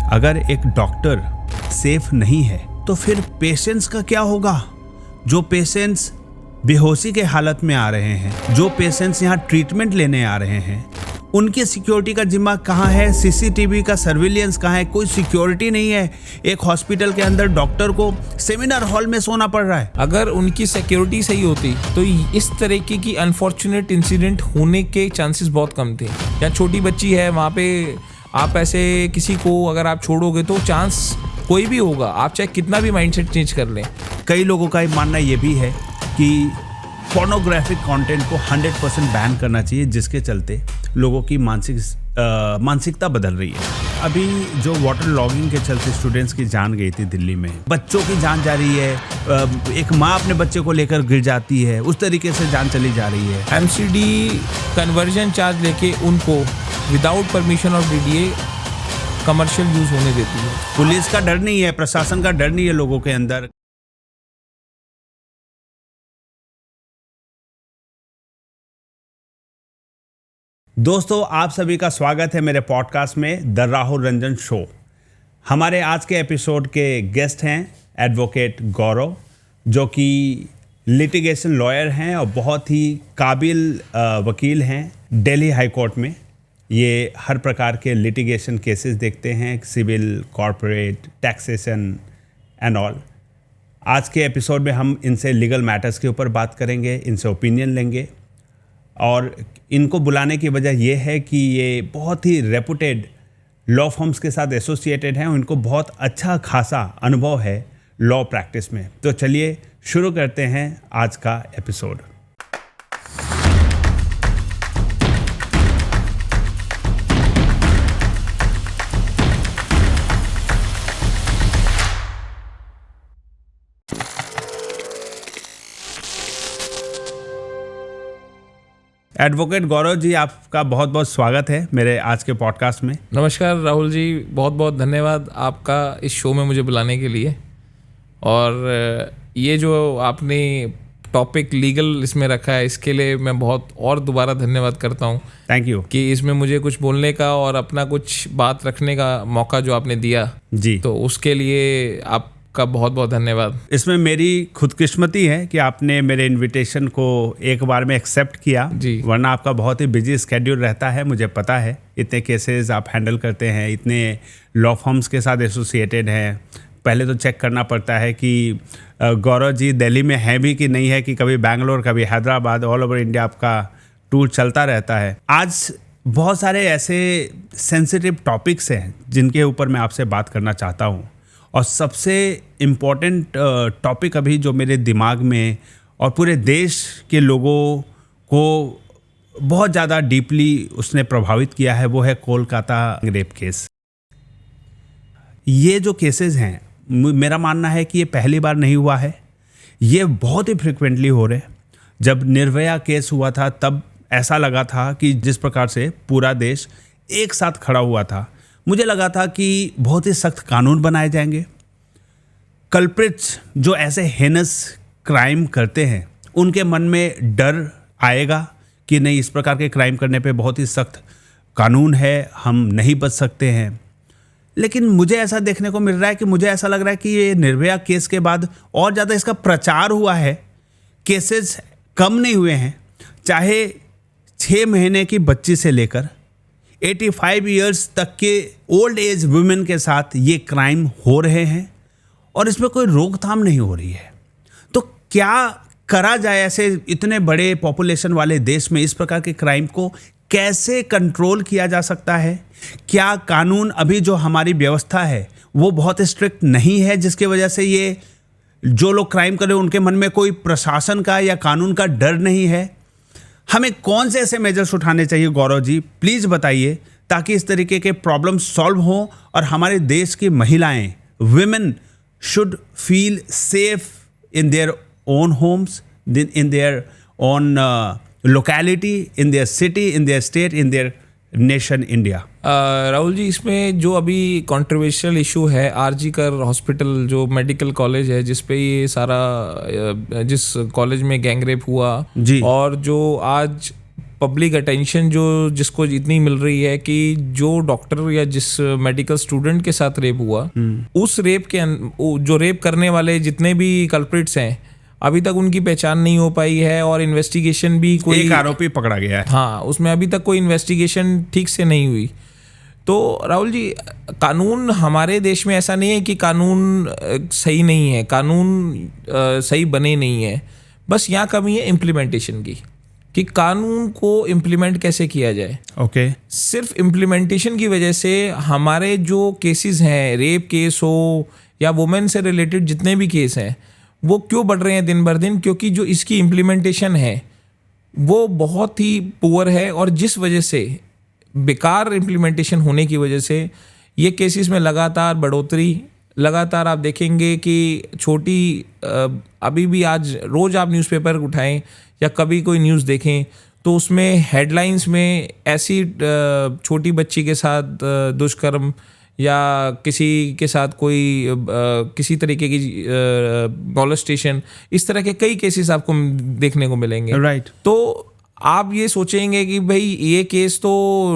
अगर एक doctor safe नहीं है तो फिर पेशेंट्स का क्या होगा? जो पेशेंट्स बेहोशी के हालत में आ रहे हैं, जो पेशेंट्स यहाँ ट्रीटमेंट लेने आ रहे हैं, उनकी सिक्योरिटी का जिम्मा कहाँ है? सीसीटीवी का सर्विलियंस कहाँ है? कोई सिक्योरिटी नहीं है। एक हॉस्पिटल के अंदर डॉक्टर को सेमिनार हॉल में सोना पड़ रहा है। अगर उनकी सिक्योरिटी सही होती तो इस तरीके की अनफॉर्चुनेट इंसिडेंट होने के चांसेस बहुत कम थे। या छोटी बच्ची है, वहाँ पे आप ऐसे किसी को अगर आप छोड़ोगे तो चांस कोई भी होगा, आप चाहे कितना भी माइंडसेट चेंज कर लें। कई लोगों का मानना ये भी है कि पोर्नोग्राफिक कंटेंट को 100% बैन करना चाहिए, जिसके चलते लोगों की मानसिकता बदल रही है। अभी जो वाटर लॉगिंग के चलते स्टूडेंट्स की जान गई थी दिल्ली में, बच्चों की जान जा रही है। एक माँ अपने बच्चे को लेकर गिर जाती है, उस तरीके से जान चली जा रही है। एमसीडी कन्वर्जन चार्ज लेके उनको without permission of DDA commercial use होने देती है। पुलिस का डर नहीं है, प्रशासन का डर नहीं है लोगों के अंदर। दोस्तों, आप सभी का स्वागत है मेरे पॉडकास्ट में द राहुल रंजन शो। हमारे आज के एपिसोड के गेस्ट हैं एडवोकेट गौरव, जो कि लिटिगेशन लॉयर हैं और बहुत ही काबिल वकील हैं दिल्ली हाई कोर्ट में। ये हर प्रकार के लिटिगेशन केसेस देखते हैं, civil, corporate, taxation and all. आज के एपिसोड में हम इनसे लीगल मैटर्स के ऊपर बात करेंगे, इनसे ओपिनियन लेंगे। और इनको बुलाने की वजह यह है कि ये बहुत ही रेपुटेड लॉ फर्म्स के साथ एसोसिएटेड हैं और इनको बहुत अच्छा खासा अनुभव है लॉ प्रैक्टिस में। तो चलिए शुरू करते हैं आज का एपिसोड। एडवोकेट गौरव जी, आपका बहुत बहुत स्वागत है मेरे आज के पॉडकास्ट में। नमस्कार राहुल जी, बहुत बहुत धन्यवाद आपका इस शो में मुझे बुलाने के लिए। और ये जो आपने टॉपिक लीगल इसमें रखा है, इसके लिए मैं बहुत और दोबारा धन्यवाद करता हूँ। थैंक यू कि इसमें मुझे कुछ बोलने का और अपना कुछ बात रखने का मौका जो आपने दिया जी, तो उसके लिए आप का बहुत बहुत धन्यवाद। इसमें मेरी खुदकिस्मती है कि आपने मेरे इनविटेशन को एक बार में एक्सेप्ट किया जी, वरना आपका बहुत ही बिजी स्केड्यूल रहता है, मुझे पता है। इतने केसेस आप हैंडल करते हैं, इतने लॉ फर्म्स के साथ एसोसिएटेड हैं। पहले तो चेक करना पड़ता है कि गौरव जी दिल्ली में हैं भी कि नहीं है, कि कभी बैंगलोर, कभी हैदराबाद, ऑल ओवर इंडिया आपका टूर चलता रहता है। आज बहुत सारे ऐसे सेंसिटिव टॉपिक्स हैं जिनके ऊपर मैं आपसे बात करना चाहता हूँ। और सबसे इम्पॉर्टेंट टॉपिक अभी जो मेरे दिमाग में और पूरे देश के लोगों को बहुत ज़्यादा डीपली उसने प्रभावित किया है, वो है कोलकाता रेप केस। ये जो केसेस हैं, मेरा मानना है कि ये पहली बार नहीं हुआ है, ये बहुत ही फ्रिक्वेंटली हो रहे हैं। जब निर्भया केस हुआ था तब ऐसा लगा था कि जिस प्रकार से पूरा देश एक साथ खड़ा हुआ था, मुझे लगा था कि बहुत ही सख्त कानून बनाए जाएंगे। कल्प्रिट्स जो ऐसे हेनस क्राइम करते हैं, उनके मन में डर आएगा कि नहीं, इस प्रकार के क्राइम करने पे बहुत ही सख्त कानून है, हम नहीं बच सकते हैं। लेकिन मुझे ऐसा देखने को मिल रहा है कि मुझे ऐसा लग रहा है कि ये निर्भया केस के बाद और ज़्यादा इसका प्रचार हुआ है, केसेस कम नहीं हुए हैं। चाहे 6 महीने की बच्ची से लेकर 85 ईयर्स तक के ओल्ड एज वुमेन के साथ ये क्राइम हो रहे हैं और इसमें कोई रोकथाम नहीं हो रही है। तो क्या करा जाए ऐसे इतने बड़े पॉपुलेशन वाले देश में? इस प्रकार के क्राइम को कैसे कंट्रोल किया जा सकता है? क्या कानून, अभी जो हमारी व्यवस्था है वो बहुत स्ट्रिक्ट नहीं है, जिसकी वजह से ये जो लोग क्राइम कर रहे हैं उनके मन में कोई प्रशासन का या कानून का डर नहीं है? हमें कौन से ऐसे मेजर्स उठाने चाहिए गौरव जी, प्लीज़ बताइए, ताकि इस तरीके के प्रॉब्लम सॉल्व हों और हमारे देश की महिलाएं, women should feel safe in their own homes, in their own locality, in their city, in their state, in their nation India। Rahul ji, इसमें जो अभी कंट्रोवर्शियल इशू है, आरजी कर हॉस्पिटल जो मेडिकल कॉलेज है जिस पे ये सारा, जिस कॉलेज में गैंग रेप हुआ जी, और जो आज पब्लिक अटेंशन जो जिसको इतनी मिल रही है कि जो डॉक्टर या जिस मेडिकल स्टूडेंट के साथ रेप हुआ, उस रेप के जो रेप करने वाले जितने भी कल्प्रिट्स हैं अभी तक उनकी पहचान नहीं हो पाई है और इन्वेस्टिगेशन भी कोई, एक आरोपी पकड़ा गया है। हाँ, उसमें अभी तक कोई इन्वेस्टिगेशन ठीक से नहीं हुई। तो राहुल जी, कानून हमारे देश में ऐसा नहीं है कि कानून सही नहीं है, कानून सही बने नहीं है, बस यहाँ कमी है इम्प्लीमेंटेशन की, कि कानून को इम्प्लीमेंट कैसे किया जाए। ओके। सिर्फ इम्प्लीमेंटेशन की वजह से हमारे जो केसेस हैं, रेप केस हो या वुमेन से रिलेटेड जितने भी केस हैं, वो क्यों बढ़ रहे हैं दिन भर दिन? क्योंकि जो इसकी इम्प्लीमेंटेशन है वो बहुत ही पुअर है, और जिस वजह से बेकार इम्प्लीमेंटेशन होने की वजह से ये केसेस में लगातार बढ़ोतरी, लगातार आप देखेंगे कि छोटी अभी भी आज रोज़ आप न्यूज़पेपर उठाएं या कभी कोई न्यूज़ देखें तो उसमें हेडलाइंस में ऐसी छोटी बच्ची के साथ दुष्कर्म या किसी के साथ कोई किसी तरीके की मॉलेस्टेशन, इस तरह के कई केसेस आपको देखने को मिलेंगे। राइट। तो आप ये सोचेंगे कि भाई ये केस तो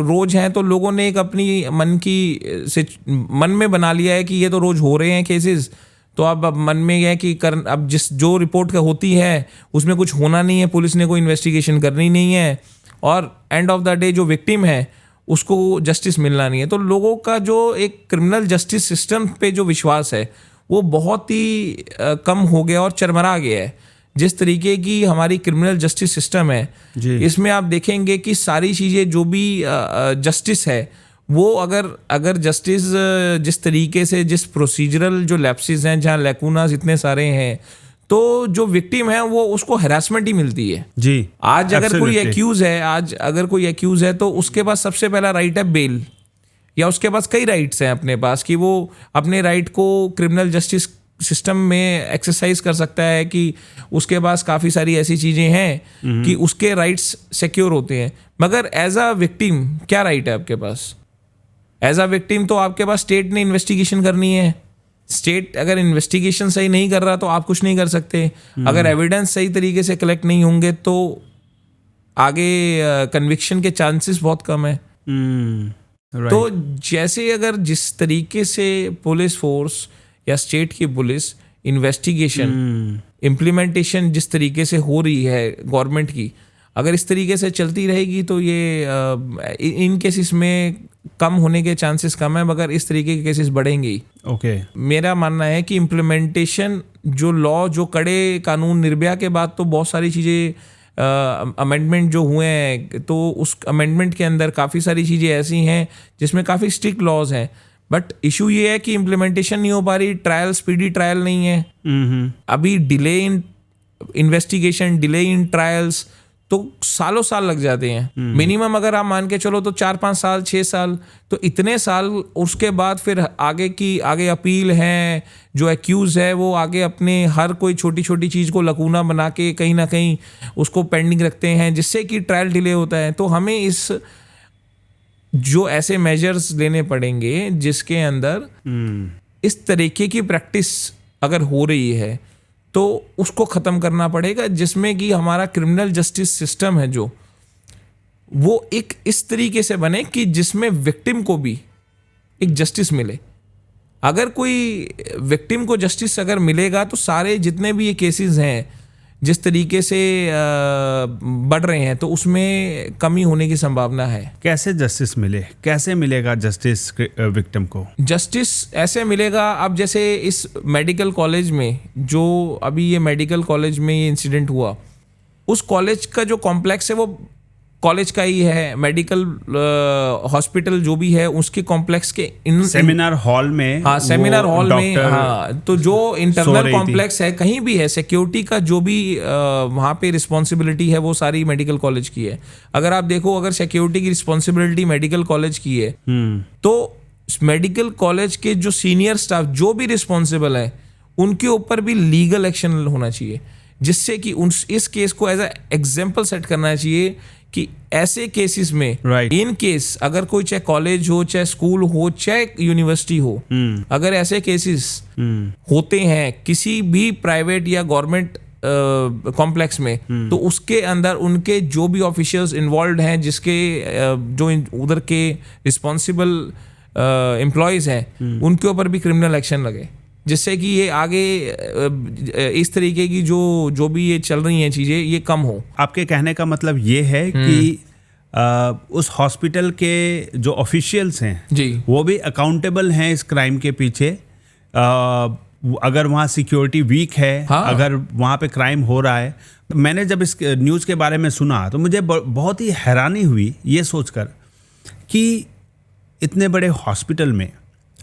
रोज हैं, तो लोगों ने एक अपनी मन में बना लिया है कि ये तो रोज हो रहे हैं केसेस, तो अब मन में यह है कि अब जो रिपोर्ट का होती है उसमें कुछ होना नहीं है, पुलिस ने कोई इन्वेस्टिगेशन करनी नहीं है, और एंड ऑफ द डे जो विक्टिम है उसको जस्टिस मिलना नहीं है। तो लोगों का जो एक क्रिमिनल जस्टिस सिस्टम पे जो विश्वास है वो बहुत ही कम हो गया और चरमरा गया है। जिस तरीके की हमारी क्रिमिनल जस्टिस सिस्टम है, इसमें आप देखेंगे कि सारी चीज़ें जो भी जस्टिस है वो अगर जस्टिस जिस तरीके से, जिस प्रोसीजरल जो लैप्सेस हैं, जहाँ लैकूनास इतने सारे हैं, तो जो विक्टिम है वो उसको हैरासमेंट ही मिलती है जी। आज अगर कोई एक्यूज है तो उसके पास सबसे पहला राइट है बेल, या उसके पास कई राइट्स हैं अपने पास कि वो अपने राइट को क्रिमिनल जस्टिस सिस्टम में एक्सरसाइज कर सकता है, कि उसके पास काफ़ी सारी ऐसी चीज़ें हैं कि उसके राइट्स सिक्योर होते हैं। मगर एज अ विक्टिम क्या राइट है आपके पास? एज अ विक्टिम तो आपके पास स्टेट ने इन्वेस्टिगेशन करनी है। स्टेट अगर इन्वेस्टिगेशन सही नहीं कर रहा तो आप कुछ नहीं कर सकते। अगर एविडेंस सही तरीके से कलेक्ट नहीं होंगे तो आगे कन्विक्शन के चांसेस बहुत कम है। तो जैसे अगर जिस तरीके से पुलिस फोर्स या स्टेट की पुलिस इन्वेस्टिगेशन इम्प्लीमेंटेशन जिस तरीके से हो रही है गवर्नमेंट की, अगर इस तरीके से चलती रहेगी तो ये इन केसेस में कम होने के चांसेस कम है, मगर इस तरीके के केसेस बढ़ेंगे ही। ओके। मेरा मानना है कि इम्प्लीमेंटेशन जो लॉ, जो कड़े कानून, निर्भया के बाद तो बहुत सारी चीज़ें अमेंडमेंट जो हुए हैं, तो उस अमेंडमेंट के अंदर काफ़ी सारी चीज़ें ऐसी हैं जिसमें काफ़ी स्ट्रिक्ट लॉज हैं, बट इशू ये है कि इम्प्लीमेंटेशन नहीं हो पा रही। ट्रायल, स्पीडी ट्रायल नहीं है। अभी delay in investigation, delay in trials, तो सालों साल लग जाते हैं। मिनिमम अगर आप मान के चलो तो 4-5 साल, 6 साल, तो इतने साल। उसके बाद फिर आगे अपील है, जो एक्यूज है वो आगे अपने हर कोई छोटी छोटी चीज़ को लकूना बना के कहीं ना कहीं उसको पेंडिंग रखते हैं, जिससे कि ट्रायल डिले होता है। तो हमें जो ऐसे मेजर्स लेने पड़ेंगे जिसके अंदर इस तरीके की प्रैक्टिस अगर हो रही है तो उसको ख़त्म करना पड़ेगा, जिसमें कि हमारा क्रिमिनल जस्टिस सिस्टम है जो वो एक इस तरीके से बने कि जिसमें विक्टिम को भी एक जस्टिस मिले। अगर कोई विक्टिम को जस्टिस अगर मिलेगा तो सारे जितने भी ये केसेस हैं जिस तरीके से बढ़ रहे हैं तो उसमें कमी होने की संभावना है। कैसे जस्टिस मिले? कैसे मिलेगा जस्टिस विक्टिम को? जस्टिस ऐसे मिलेगा, अब जैसे इस मेडिकल कॉलेज में, जो अभी ये मेडिकल कॉलेज में ये इंसिडेंट हुआ, उस कॉलेज का जो कॉम्प्लेक्स है वो कॉलेज का ही है, मेडिकल हॉस्पिटल जो भी है उसके कॉम्प्लेक्स के सेमिनार हॉल में, हाँ सेमिनार हॉल में, हाँ, तो जो इंटरनल कॉम्प्लेक्स है कहीं भी है, सिक्योरिटी का जो भी वहाँ पे रिस्पॉन्सिबिलिटी है वो सारी मेडिकल कॉलेज की है। अगर आप देखो, अगर सिक्योरिटी की रिस्पॉन्सिबिलिटी मेडिकल कॉलेज की है तो मेडिकल कॉलेज के जो सीनियर स्टाफ जो भी रिस्पॉन्सिबल है उनके ऊपर भी लीगल एक्शन होना चाहिए, जिससे कि इस केस को एज ए एग्जाम्पल सेट करना चाहिए कि ऐसे केसेस में इन केस अगर कोई चाहे कॉलेज हो, चाहे स्कूल हो, चाहे यूनिवर्सिटी हो, अगर ऐसे केसेस होते हैं किसी भी प्राइवेट या गवर्नमेंट कॉम्प्लेक्स में, तो उसके अंदर उनके जो भी ऑफिशियल्स इन्वॉल्व हैं, जिसके जो उधर के रिस्पॉन्सिबल एम्प्लॉयज हैं, उनके ऊपर भी क्रिमिनल एक्शन लगे, जिससे कि ये आगे इस तरीके की जो भी ये चल रही हैं चीज़ें, ये कम हो। आपके कहने का मतलब ये है कि उस हॉस्पिटल के जो ऑफिशियल्स हैं जी, वो भी अकाउंटेबल हैं इस क्राइम के पीछे। अगर वहाँ सिक्योरिटी वीक है, हाँ। अगर वहाँ पे क्राइम हो रहा है। मैंने जब इस न्यूज़ के बारे में सुना तो मुझे बहुत ही हैरानी हुई ये सोचकर कि इतने बड़े हॉस्पिटल में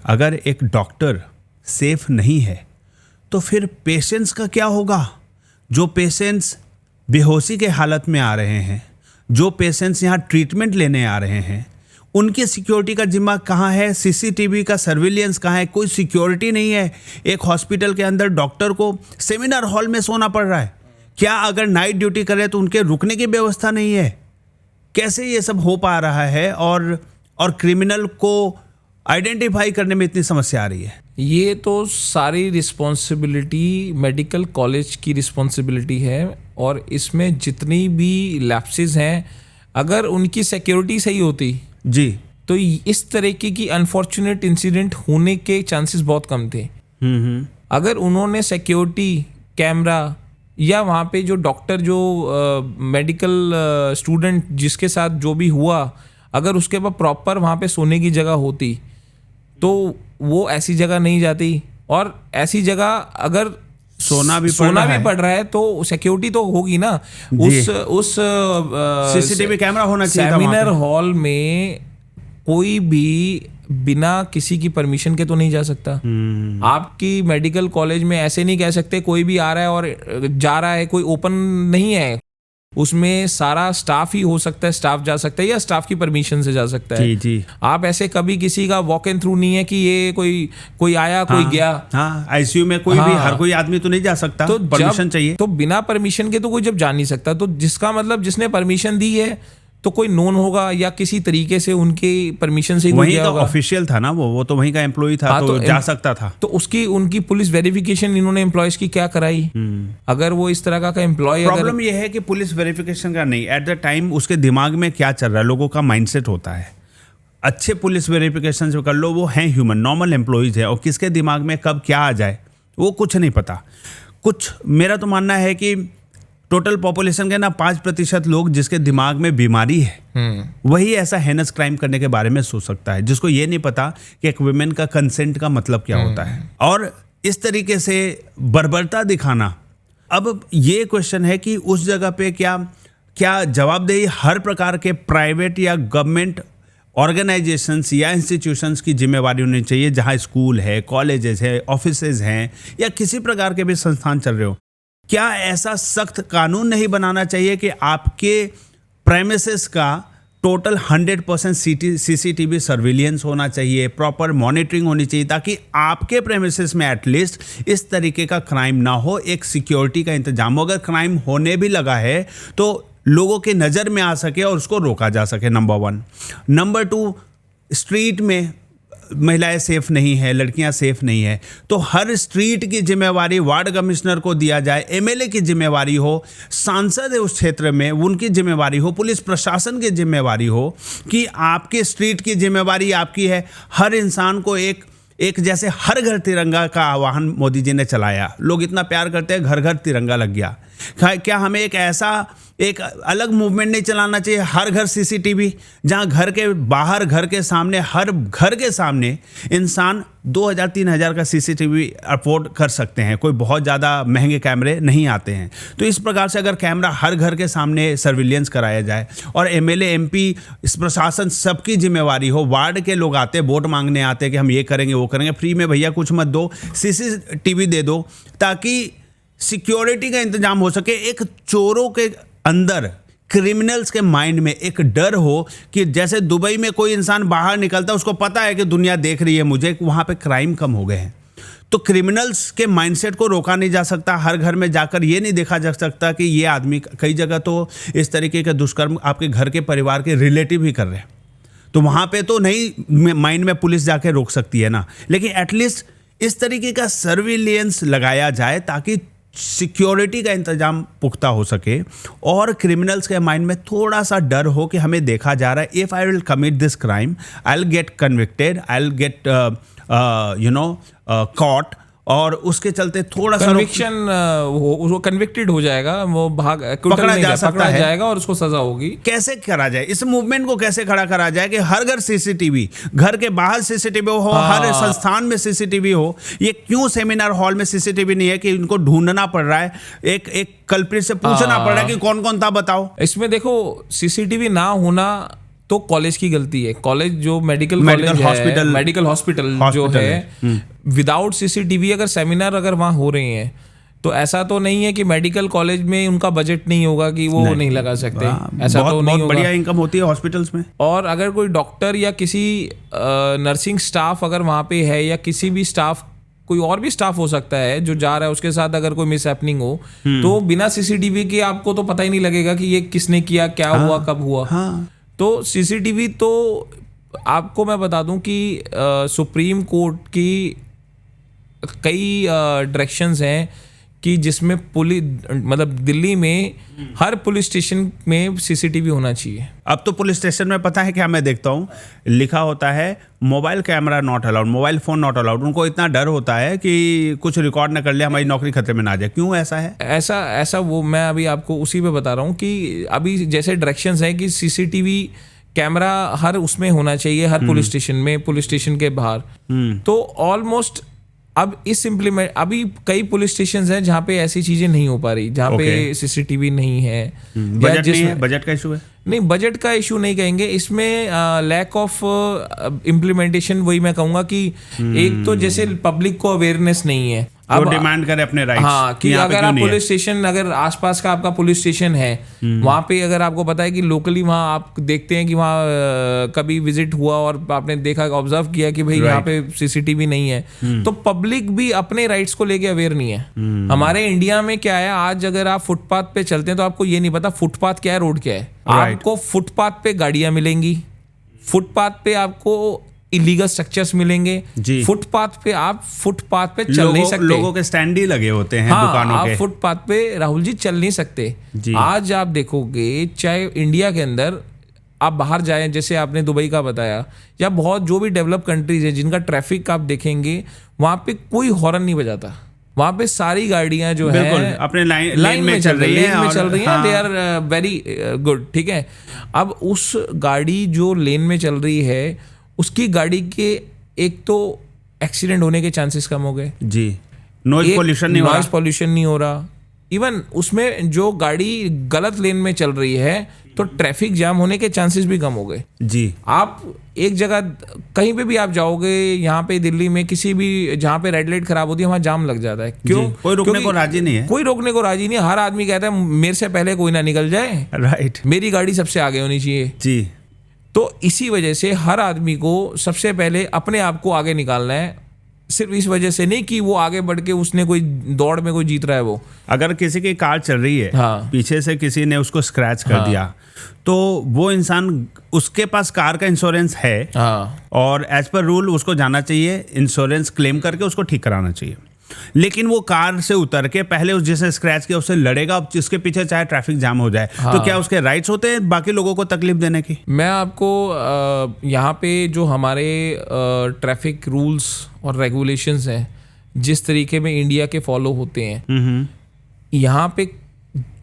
अगर एक डॉक्टर सेफ नहीं है तो फिर पेशेंट्स का क्या होगा? जो पेशेंट्स बेहोशी के हालत में आ रहे हैं, जो पेशेंट्स यहाँ ट्रीटमेंट लेने आ रहे हैं, उनकी सिक्योरिटी का जिम्मा कहाँ है? सीसीटीवी का सर्विलियंस कहाँ है? कोई सिक्योरिटी नहीं है। एक हॉस्पिटल के अंदर डॉक्टर को सेमिनार हॉल में सोना पड़ रहा है। क्या अगर नाइट ड्यूटी करे तो उनके रुकने की व्यवस्था नहीं है? कैसे ये सब हो पा रहा है? और क्रिमिनल को आइडेंटिफाई करने में इतनी समस्या आ रही है। ये तो सारी रिस्पॉन्सिबिलिटी मेडिकल कॉलेज की रिस्पॉन्सिबिलिटी है, और इसमें जितनी भी लैप्सेस हैं, अगर उनकी सिक्योरिटी सही होती जी तो इस तरीके की अनफॉर्चुनेट इंसिडेंट होने के चांसेस बहुत कम थे। अगर उन्होंने सिक्योरिटी कैमरा या वहाँ पे जो डॉक्टर, जो मेडिकल स्टूडेंट जिसके साथ जो भी हुआ, अगर उसके बाद प्रॉपर वहाँ पे सोने की जगह होती तो वो ऐसी जगह नहीं जाती। और ऐसी जगह अगर सोना भी पड़ रहा है तो सिक्योरिटी तो होगी ना। उस सीसीटीवी कैमरा होना चाहिए। सेमिनार हॉल में कोई भी बिना किसी की परमिशन के तो नहीं जा सकता। आपकी मेडिकल कॉलेज में ऐसे नहीं कह सकते कोई भी आ रहा है और जा रहा है, कोई ओपन नहीं है, उसमें सारा स्टाफ ही हो सकता है, स्टाफ जा सकता है या स्टाफ की परमिशन से जा सकता है। जी। आप ऐसे कभी किसी का वॉक इन थ्रू नहीं है कि ये कोई आया, कोई गया। हाँ, आईसीयू में कोई भी, हर कोई आदमी तो नहीं जा सकता, तो परमिशन चाहिए। तो बिना परमिशन के तो कोई जब जा नहीं सकता, तो जिसका मतलब जिसने परमिशन दी है तो कोई नोन होगा या किसी तरीके से उनकी परमिशन से वहीं का ऑफिशियल था ना, वो तो वहीं का एम्प्लॉय था। तो जा सकता था। तो उनकी पुलिस वेरिफिकेशन इन्होंने एम्प्लॉयज की क्या कराई? अगर वो इस तरह का एम्प्लॉय, प्रॉब्लम ये है कि पुलिस वेरिफिकेशन का नहीं, एट द टाइम उसके दिमाग में क्या चल रहा है, लोगों का माइंडसेट होता है। अच्छे पुलिस वेरिफिकेशन जो कर लो, वो हैं ह्यूमन, नॉर्मल एम्प्लॉयज है, और किसके दिमाग में कब क्या आ जाए वो कुछ नहीं पता। मेरा तो मानना है कि टोटल पॉपुलेशन के ना 5% लोग जिसके दिमाग में बीमारी है वही ऐसा हेनस क्राइम करने के बारे में सोच सकता है, जिसको ये नहीं पता कि एक वुमेन का कंसेंट का मतलब क्या होता है। और इस तरीके से बर्बरता दिखाना, अब ये क्वेश्चन है कि उस जगह पे क्या जवाबदेही हर प्रकार के प्राइवेट या गवर्नमेंट ऑर्गेनाइजेशंस या इंस्टीट्यूशंस की जिम्मेवारी होनी चाहिए, जहाँ स्कूल है, कॉलेजेस है, ऑफिसेज हैं, या किसी प्रकार के भी संस्थान चल रहे हो। क्या ऐसा सख्त कानून नहीं बनाना चाहिए कि आपके प्रेमिसेस का टोटल 100% सीसीटीवी सर्विलियंस होना चाहिए, प्रॉपर मॉनिटरिंग होनी चाहिए, ताकि आपके प्रेमिसेस में एटलीस्ट इस तरीके का क्राइम ना हो, एक सिक्योरिटी का इंतजाम हो। अगर क्राइम होने भी लगा है तो लोगों के नज़र में आ सके और उसको रोका जा सके, नंबर 1। नंबर 2, स्ट्रीट में महिलाएं सेफ नहीं है, लड़कियां सेफ नहीं है, तो हर स्ट्रीट की जिम्मेवारी वार्ड कमिश्नर को दिया जाए, एमएलए की जिम्मेवारी हो, सांसद है उस क्षेत्र में उनकी जिम्मेवारी हो, पुलिस प्रशासन की जिम्मेवारी हो कि आपके स्ट्रीट की जिम्मेवारी आपकी है। हर इंसान को एक जैसे हर घर तिरंगा का आह्वान मोदी जी ने चलाया, लोग इतना प्यार करते हैं, घर घर तिरंगा लग गया। क्या हमें एक अलग मूवमेंट नहीं चलाना चाहिए, हर घर सीसीटीवी, जहां घर के बाहर, घर के सामने, हर घर के सामने इंसान 2000-3000 का सीसीटीवी अफोर्ड कर सकते हैं, कोई बहुत ज़्यादा महंगे कैमरे नहीं आते हैं। तो इस प्रकार से अगर कैमरा हर घर के सामने सर्विलियंस कराया जाए और एमएलए एमपी इस प्रशासन सबकी जिम्मेवारी हो, वार्ड के लोग आते, वोट मांगने आते कि हम ये करेंगे वो करेंगे, फ्री में भैया कुछ मत दो, सीसीटीवी दे दो, ताकि सिक्योरिटी का इंतजाम हो सके। एक चोरों के अंदर, क्रिमिनल्स के माइंड में एक डर हो कि जैसे दुबई में कोई इंसान बाहर निकलता है, उसको पता है कि दुनिया देख रही है मुझे, वहाँ पे क्राइम कम हो गए हैं। तो क्रिमिनल्स के माइंडसेट को रोका नहीं जा सकता। हर घर में जाकर ये नहीं देखा जा सकता कि ये आदमी, कई जगह तो इस तरीके के दुष्कर्म आपके घर के परिवार के रिलेटिव ही कर रहे हैं, तो वहाँ पे तो नहीं माइंड में पुलिस जाके रोक सकती है ना। लेकिन एटलीस्ट इस तरीके का सर्विलियंस लगाया जाए ताकि सिक्योरिटी का इंतजाम पुख्ता हो सके और क्रिमिनल्स के माइंड में थोड़ा सा डर हो कि हमें देखा जा रहा है, if I will commit this crime I will get convicted, I will get caught, और उसके चलते थोड़ा सा कन्विक्शन वो कन्विक्टेड हो जाएगा, वो पकड़ा जा सकता है, जाएगा और उसको सजा होगी। कैसे करा जाए इस मूवमेंट को, कैसे खड़ा करा जाए कि हर घर सीसीटीवी, घर के बाहर सीसीटीवी हो, हर संस्थान में सीसीटीवी हो। ये क्यों सेमिनार हॉल में सीसीटीवी नहीं है कि इनको ढूंढना पड़ रहा है, एक कल्प्रिट से पूछना पड़ रहा है कि कौन कौन था बताओ। इसमें देखो सीसीटीवी ना होना तो कॉलेज की गलती है। कॉलेज जो मेडिकल हॉस्पिटल जो है, विदाउट सीसीटीवी अगर सेमिनार अगर वहाँ हो रहे हैं तो ऐसा तो नहीं है कि मेडिकल कॉलेज में उनका बजट नहीं होगा कि वो नहीं लगा सकते, ऐसा तो नहीं होगा। बढ़िया इनकम होती है हॉस्पिटल्स में। और अगर कोई डॉक्टर या किसी नर्सिंग स्टाफ अगर वहाँ पे है, या किसी भी स्टाफ, कोई और भी स्टाफ हो सकता है जो जा रहा है, उसके साथ अगर कोई मिस हैपनिंग हो तो बिना सीसीटीवी के आपको तो पता ही नहीं लगेगा कि ये किसने किया, क्या हुआ, कब हुआ। तो सीसीटीवी तो आपको मैं बता दूं कि सुप्रीम कोर्ट की कई डायरेक्शंस हैं कि जिसमें पुलिस, मतलब दिल्ली में हर पुलिस स्टेशन में सीसीटीवी होना चाहिए। अब तो पुलिस स्टेशन में पता है क्या मैं देखता हूँ, लिखा होता है mobile camera not allowed, mobile phone not allowed. उनको इतना डर होता है कि कुछ रिकॉर्ड न कर ले, हमारी नौकरी खतरे में ना आ जाए। क्यों ऐसा है? ऐसा वो मैं अभी आपको उसी पे बता रहा हूँ कि अभी जैसे डायरेक्शंस हैं कि सीसीटीवी कैमरा हर उसमें होना चाहिए, हर पुलिस स्टेशन में, पुलिस स्टेशन के बाहर। तो ऑलमोस्ट अब इस इम्प्लीमेंट, अभी कई पुलिस स्टेशन हैं जहाँ पे ऐसी चीजें नहीं हो पा रही, जहाँ पे सीसीटीवी नहीं है। बजट नहीं है, बजट का इशू है? नहीं, बजट का इशू नहीं कहेंगे, इसमें लैक ऑफ इम्प्लीमेंटेशन। वही मैं कहूँगा कि एक तो जैसे पब्लिक को अवेयरनेस नहीं है, अब डिमांड करे अपने राइट्स। हाँ, कि अगर आप पुलिस स्टेशन, अगर आसपास का आपका पुलिस स्टेशन है, वहाँ पे अगर आपको पता है कि लोकली वहाँ आप देखते हैं कि वहाँ कभी विजिट हुआ और आपने देखा, ऑब्जर्व किया कि भाई यहाँ पे सीसीटीवी नहीं है, तो पब्लिक भी अपने राइट्स को लेके अवेयर नहीं है। हमारे इंडिया में क्या है, आज अगर आप फुटपाथ पे चलते हैं तो आपको ये नहीं पता फुटपाथ क्या है, रोड क्या है। आपको फुटपाथ पे गाड़ियां मिलेंगी, फुटपाथ पे आपको इलीगल स्ट्रक्चर्स मिलेंगे, फुटपाथ पे चल नहीं सकते, लोगों के स्टैंड ही लगे होते हैं दुकानों के। आप फुटपाथ पे राहुल जी चल नहीं सकते। आज आप देखोगे, चाहे इंडिया के अंदर आप बाहर जाएं, जैसे आपने दुबई का बताया, या बहुत जो भी डेवलप कंट्रीज है जिनका ट्रैफिक आप देखेंगे, वहां पे कोई हॉर्न नहीं बजाता। वहां पे सारी गाड़ियां जो है अपने लाइन में चल रही हैं, दे आर वेरी गुड। ठीक है, अब उस गाड़ी जो लेन में चल रही है, उसकी गाड़ी के एक तो एक्सीडेंट होने के चांसेस कम हो गए जी, नॉइज पॉल्यूशन नहीं हो रहा। इवन उसमें जो गाड़ी गलत लेन में चल रही है तो ट्रैफिक जाम होने के चांसेस भी कम हो गए जी। आप एक जगह कहीं पे भी आप जाओगे, यहाँ पे दिल्ली में किसी भी जहाँ पे रेड लाइट खराब होती है वहाँ जाम लग जाता है। क्यों? कोई रोकने को राजी नहीं है, कोई रोकने को राजी नहीं है। हर आदमी कहता है मेरे से पहले कोई ना निकल जाए, राइट, मेरी गाड़ी सबसे आगे होनी चाहिए जी। तो इसी वजह से हर आदमी को सबसे पहले अपने आप को आगे निकालना है, सिर्फ इस वजह से नहीं कि वो आगे बढ़ के उसने कोई दौड़ में कोई जीत रहा है। वो अगर किसी की कार चल रही है, पीछे से किसी ने उसको स्क्रैच कर दिया, तो वो इंसान, उसके पास कार का इंश्योरेंस है और एज पर रूल उसको जाना चाहिए, इंश्योरेंस क्लेम करके उसको ठीक कराना चाहिए। लेकिन वो कार से उतर के पहले उस जिसने स्क्रैच किया उससे लड़ेगा, जिसके पीछे चाहे ट्रैफिक जाम हो जाए, तो क्या उसके राइट्स होते हैं बाकी लोगों को तकलीफ देने की? मैं आपको यहाँ पे जो हमारे ट्रैफिक रूल्स और रेगुलेशंस हैं, जिस तरीके में इंडिया के फॉलो होते हैं, यहाँ पे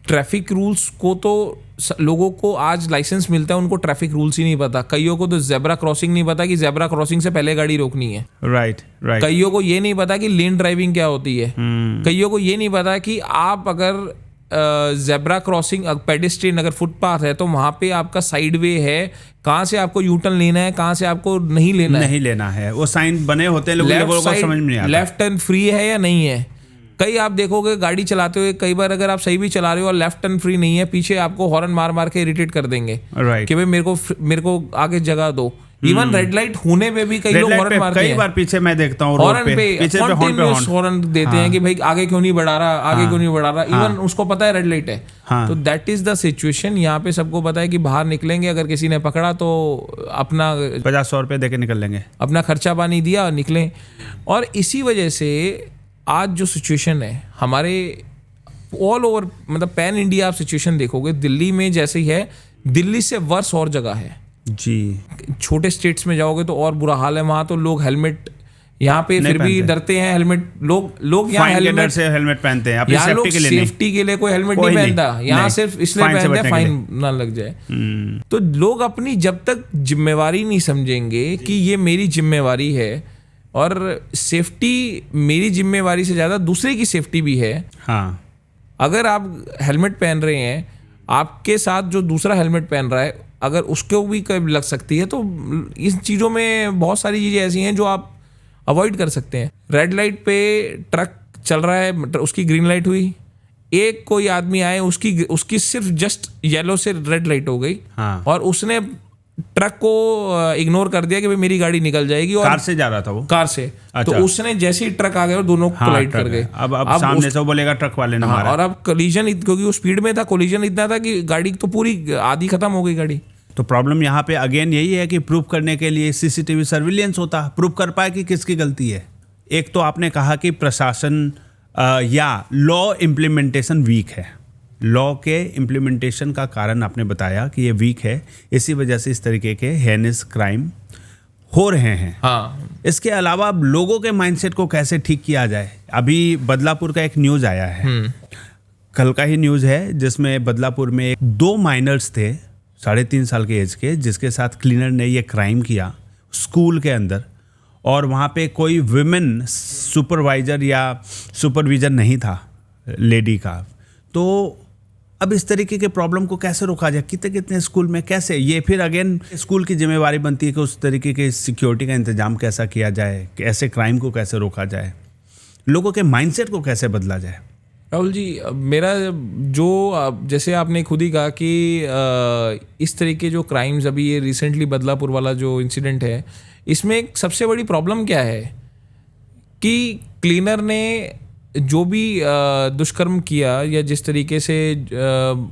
ट्रैफिक रूल्स को तो लोगों को आज लाइसेंस मिलता है, उनको ट्रैफिक रूल्स ही नहीं पता। कईयों को तो जेब्रा क्रॉसिंग नहीं पता कि जेब्रा क्रॉसिंग से पहले गाड़ी रोकनी है। राइट। कईयों को ये नहीं पता कि लेन ड्राइविंग क्या होती है। कईयों को ये नहीं पता कि आप अगर जेब्रा क्रॉसिंग, पेडेस्ट्रियन अगर फुटपाथ है तो वहां पे आपका साइड वे है, कहाँ से आपको यू टर्न लेना है, कहाँ से आपको नहीं लेना है। वो साइन बने होते हैं, लोगों को समझ में नहीं आता लेफ्ट टर्न फ्री है या नहीं है। कई आप देखोगे गाड़ी चलाते हुए, कई बार अगर आप सही भी चला रहे हो और लेफ्ट टर्न फ्री नहीं है, पीछे आपको हॉर्न मार मार के इरिटेट कर देंगे कि भाई मेरे को आगे जगह दो। इवन रेड लाइट होने पे भी कई लोग हॉर्न मारते हैं। कई बार पीछे मैं देखता हूँ हॉर्न पे हॉर्न देते हैं कि भाई आगे क्यों नहीं बढ़ा रहा, आगे क्यों नहीं बढ़ा रहा। इवन उसको पता है रेड लाइट है। तो दैट इज द सिचुएशन। यहाँ पे सबको पता है कि बाहर निकलेंगे, अगर किसी ने पकड़ा तो अपना 50-100 रुपए देके निकल लेंगे, अपना खर्चा पानी दिया और निकले। और इसी वजह से आज जो सिचुएशन है, हमारे ऑल ओवर मतलब पैन इंडिया आप सिचुएशन देखोगे, दिल्ली में जैसे ही है, दिल्ली से वर्स और जगह है जी। छोटे स्टेट्स में जाओगे तो और बुरा हाल है। वहां तो लोग हेलमेट, यहाँ पे फिर भी डरते हैं हेलमेट, लोग यहाँ हेलमेट से हेलमेट पहनते हैं अपनी सेफ्टी के लिए, सेफ्टी के लिए कोई हेलमेट नहीं पहनता, यहाँ सिर्फ इसलिए पहनते हैं फाइन ना लग जाए। तो लोग अपनी जब तक जिम्मेवारी नहीं समझेंगे कि ये मेरी जिम्मेवारी है और सेफ्टी मेरी जिम्मेवारी से ज्यादा दूसरे की सेफ्टी भी है। हाँ, अगर आप हेलमेट पहन रहे हैं, आपके साथ जो दूसरा हेलमेट पहन रहा है अगर उसको भी कभी लग सकती है, तो इस चीज़ों में बहुत सारी चीज़ें ऐसी हैं जो आप अवॉइड कर सकते हैं। रेड लाइट पे ट्रक चल रहा है, उसकी ग्रीन लाइट हुई, एक कोई आदमी आए, उसकी सिर्फ जस्ट येलो से रेड लाइट हो गई। हाँ। और उसने ट्रक को इग्नोर कर दिया कि भाई मेरी गाड़ी निकल जाएगी, और कार से जा रहा था वो, कार से। अच्छा। तो उसने जैसे ही ट्रक आ गया और दोनों कोलाइड कर गए। अब सामने से वो बोलेगा ट्रक वाले ने मारा। और अब कोलिजन, क्योंकि वो स्पीड में था, कोलिजन इतना था कि गाड़ी तो पूरी आधी खत्म हो गई गाड़ी। तो प्रॉब्लम यहाँ पे अगेन यही है कि प्रूव करने के लिए सीसीटीवी सर्विलेंस होता, प्रूव कर पाए कि किसकी गलती है। एक तो आपने कहा कि प्रशासन या लॉ इम्प्लीमेंटेशन वीक है, लॉ के इम्प्लीमेंटेशन का कारण आपने बताया कि ये वीक है, इसी वजह से इस तरीके के हेनियस क्राइम हो रहे हैं। हाँ, इसके अलावा लोगों के माइंडसेट को कैसे ठीक किया जाए। अभी बदलापुर का एक न्यूज़ आया है, कल का ही न्यूज़ है, जिसमें बदलापुर में 2 माइनर्स थे 3.5 साल के एज के, जिसके साथ क्लीनर ने ये क्राइम किया स्कूल के अंदर, और वहाँ पे कोई विमेन सुपरवाइजर या सुपरविजन नहीं था लेडी का। तो अब इस तरीके के प्रॉब्लम को कैसे रोका जाए, कितने कितने स्कूल में कैसे, ये फिर अगेन स्कूल की जिम्मेवारी बनती है कि उस तरीके के सिक्योरिटी का इंतजाम कैसा किया जाए, ऐसे क्राइम को कैसे रोका जाए, लोगों के माइंडसेट को कैसे बदला जाए। राहुल जी, मेरा जो जैसे आपने खुद ही कहा कि इस तरीके जो क्राइम्स, अभी ये रिसेंटली बदलापुर वाला जो इंसिडेंट है, इसमें एक सबसे बड़ी प्रॉब्लम क्या है कि क्लीनर ने जो भी दुष्कर्म किया, या जिस तरीके से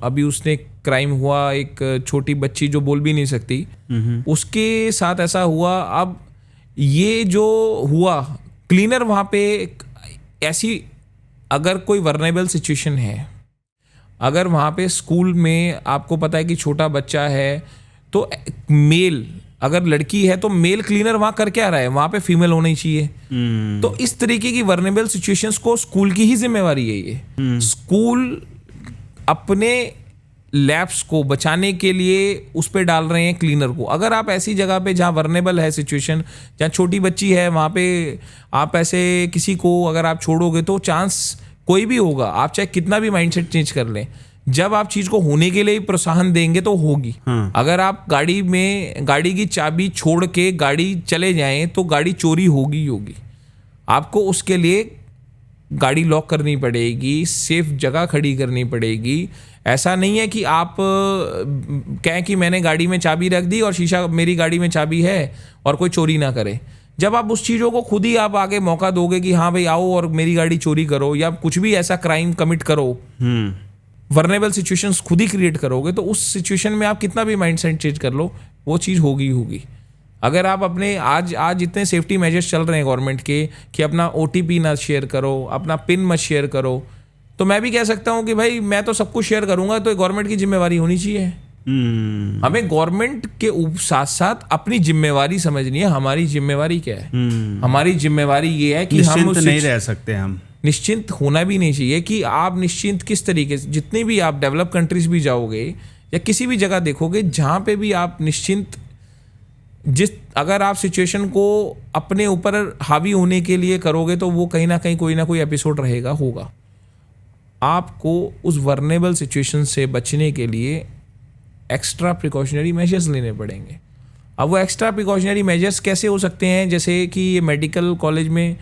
अभी उसने क्राइम हुआ, एक छोटी बच्ची जो बोल भी नहीं सकती, उसके साथ ऐसा हुआ। अब ये जो हुआ, क्लीनर वहाँ पे ऐसी, अगर कोई वर्नेबल सिचुएशन है, अगर वहाँ पे स्कूल में आपको पता है कि छोटा बच्चा है, तो मेल, अगर लड़की है तो मेल क्लीनर वहाँ कर क्या रहा है, वहाँ पे फीमेल होनी चाहिए। तो इस तरीके की वर्नेबल सिचुएशंस को स्कूल की ही जिम्मेवारी है ये। स्कूल अपने लैब्स को बचाने के लिए उस पे डाल रहे हैं क्लीनर को। अगर आप ऐसी जगह पे जहाँ वर्नेबल है सिचुएशन, जहाँ छोटी बच्ची है, वहाँ पे आप ऐसे किसी को अगर आप छोड़ोगे तो चांस कोई भी होगा, आप चाहे कितना भी माइंडसेट चेंज कर लें, जब आप चीज़ को होने के लिए प्रोत्साहन देंगे तो होगी। अगर आप गाड़ी की चाबी छोड़ के गाड़ी चले जाएं तो गाड़ी चोरी होगी होगी। आपको उसके लिए गाड़ी लॉक करनी पड़ेगी, सेफ जगह खड़ी करनी पड़ेगी। ऐसा नहीं है कि आप कहें कि मैंने गाड़ी में चाबी रख दी और शीशा, मेरी गाड़ी में चाबी है और कोई चोरी ना करे। जब आप उस चीज़ों को खुद ही आप आगे मौका दोगे कि हाँ भाई आओ और मेरी गाड़ी चोरी करो, या कुछ भी ऐसा क्राइम कमिट करो, वर्नेबल सिचुएशंस खुद ही क्रिएट करोगे, तो उस सिचुएशन में आप कितना भी माइंडसेट चेंज कर लो, वो चीज़ होगी। अगर आप अपने आज इतने सेफ्टी मेजर्स चल रहे हैं गवर्नमेंट के कि अपना OTP ना शेयर करो, अपना पिन मत शेयर करो, तो मैं भी कह सकता हूँ कि भाई मैं तो सब कुछ शेयर करूंगा, तो गवर्नमेंट की जिम्मेवारी होनी चाहिए। हमें गवर्नमेंट के साथ साथ अपनी जिम्मेवारी समझनी है। हमारी जिम्मेवारी क्या है? हमारी जिम्मेवारी ये है कि हम नहीं रह सकते, हम निश्चिंत होना भी नहीं चाहिए। कि आप निश्चिंत किस तरीके से, जितने भी आप डेवलप कंट्रीज भी जाओगे या किसी भी जगह देखोगे, जहाँ पे भी आप निश्चिंत, अगर आप सिचुएशन को अपने ऊपर हावी होने के लिए करोगे तो वो कहीं ना कहीं कोई ना कोई एपिसोड होगा। आपको उस वर्नेबल सिचुएशन से बचने के लिए एक्स्ट्रा प्रिकॉशनरी मेजर्स लेने पड़ेंगे। अब वो एक्स्ट्रा प्रिकॉशनरी मेजर्स कैसे हो सकते हैं? जैसे कि ये मेडिकल कॉलेज में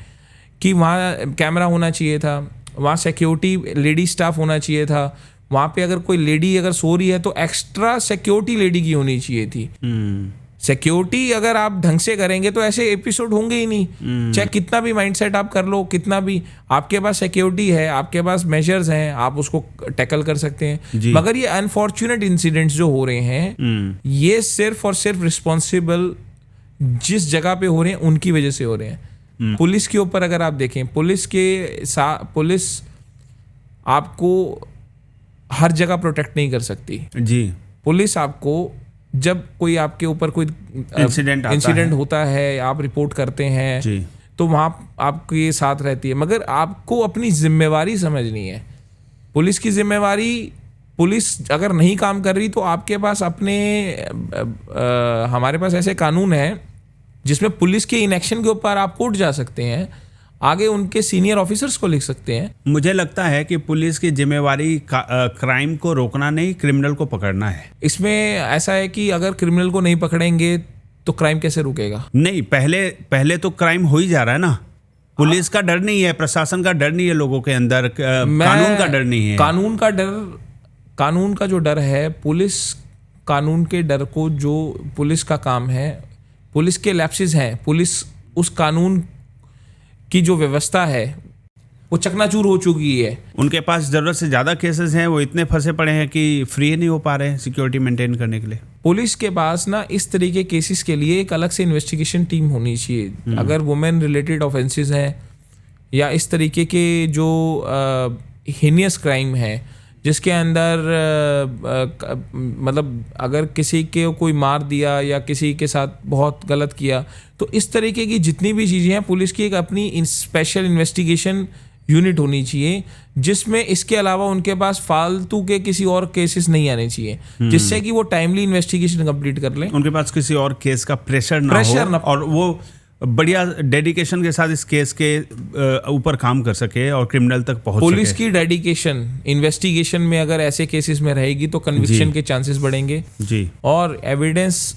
कि वहाँ कैमरा होना चाहिए था, वहाँ सिक्योरिटी लेडी स्टाफ होना चाहिए था, वहाँ पे अगर कोई लेडी अगर सो रही है तो एक्स्ट्रा सिक्योरिटी लेडी की होनी चाहिए थी। सिक्योरिटी अगर आप ढंग से करेंगे तो ऐसे एपिसोड होंगे ही नहीं। चाहे कितना भी माइंडसेट आप कर लो, कितना भी आपके पास सिक्योरिटी है, आपके पास मेजर्स हैं, आप उसको टैकल कर सकते हैं। मगर ये अनफॉर्चुनेट इंसिडेंट्स जो हो रहे हैं, ये सिर्फ और सिर्फ रिस्पॉन्सिबल जिस जगह पे हो रहे हैं उनकी वजह से हो रहे हैं। पुलिस के ऊपर अगर आप देखें, पुलिस आपको हर जगह प्रोटेक्ट नहीं कर सकती। जी। पुलिस आपको जब कोई आपके ऊपर कोई इंसिडेंट होता है, आप रिपोर्ट करते हैं जी। तो वहाँ आपके साथ रहती है, मगर आपको अपनी जिम्मेवारी समझनी है। पुलिस की जिम्मेवारी, पुलिस अगर नहीं काम कर रही तो आपके पास अपने हमारे पास ऐसे कानून है जिसमें पुलिस के इनएक्शन के ऊपर आप कोर्ट जा सकते हैं, आगे उनके सीनियर ऑफिसर्स को लिख सकते हैं। मुझे लगता है कि पुलिस की जिम्मेवारी क्राइम को रोकना नहीं, क्रिमिनल को पकड़ना है। इसमें ऐसा है कि अगर क्रिमिनल को नहीं पकड़ेंगे तो क्राइम कैसे रुकेगा? नहीं, पहले तो क्राइम हो ही जा रहा है ना। पुलिस का डर नहीं है, प्रशासन का डर नहीं है, लोगों के अंदर कानून का डर नहीं है। कानून का जो डर है, पुलिस कानून के डर को, जो पुलिस का काम है, पुलिस के लैप्सेस हैं, पुलिस उस कानून की जो व्यवस्था है वो चकनाचूर हो चुकी है। उनके पास ज़रूरत से ज़्यादा केसेस हैं, वो इतने फंसे पड़े हैं कि फ्री नहीं हो पा रहे हैं सिक्योरिटी मेंटेन करने के लिए। पुलिस के पास ना इस तरीके केसेस के लिए एक अलग से इन्वेस्टिगेशन टीम होनी चाहिए। अगर वुमेन रिलेटेड ऑफेंसेस हैं या इस तरीके के जो हीनियस क्राइम है जिसके अंदर मतलब अगर किसी के कोई मार दिया या किसी के साथ बहुत गलत किया, तो इस तरीके की जितनी भी चीज़ें हैं, पुलिस की एक अपनी स्पेशल इन्वेस्टिगेशन यूनिट होनी चाहिए, जिसमें इसके अलावा उनके पास फालतू के किसी और केसेस नहीं आने चाहिए, जिससे कि वो टाइमली इन्वेस्टिगेशन कंप्लीट कर लें। उनके पास किसी और केस का प्रेशर ना हो और वो बढ़िया डेडिकेशन के साथ इस केस के ऊपर काम कर सके और क्रिमिनल तक पहुंच सके। पुलिस की डेडिकेशन इन्वेस्टिगेशन में अगर ऐसे केसेस में रहेगी तो कन्विक्शन के चांसेस बढ़ेंगे जी, और एविडेंस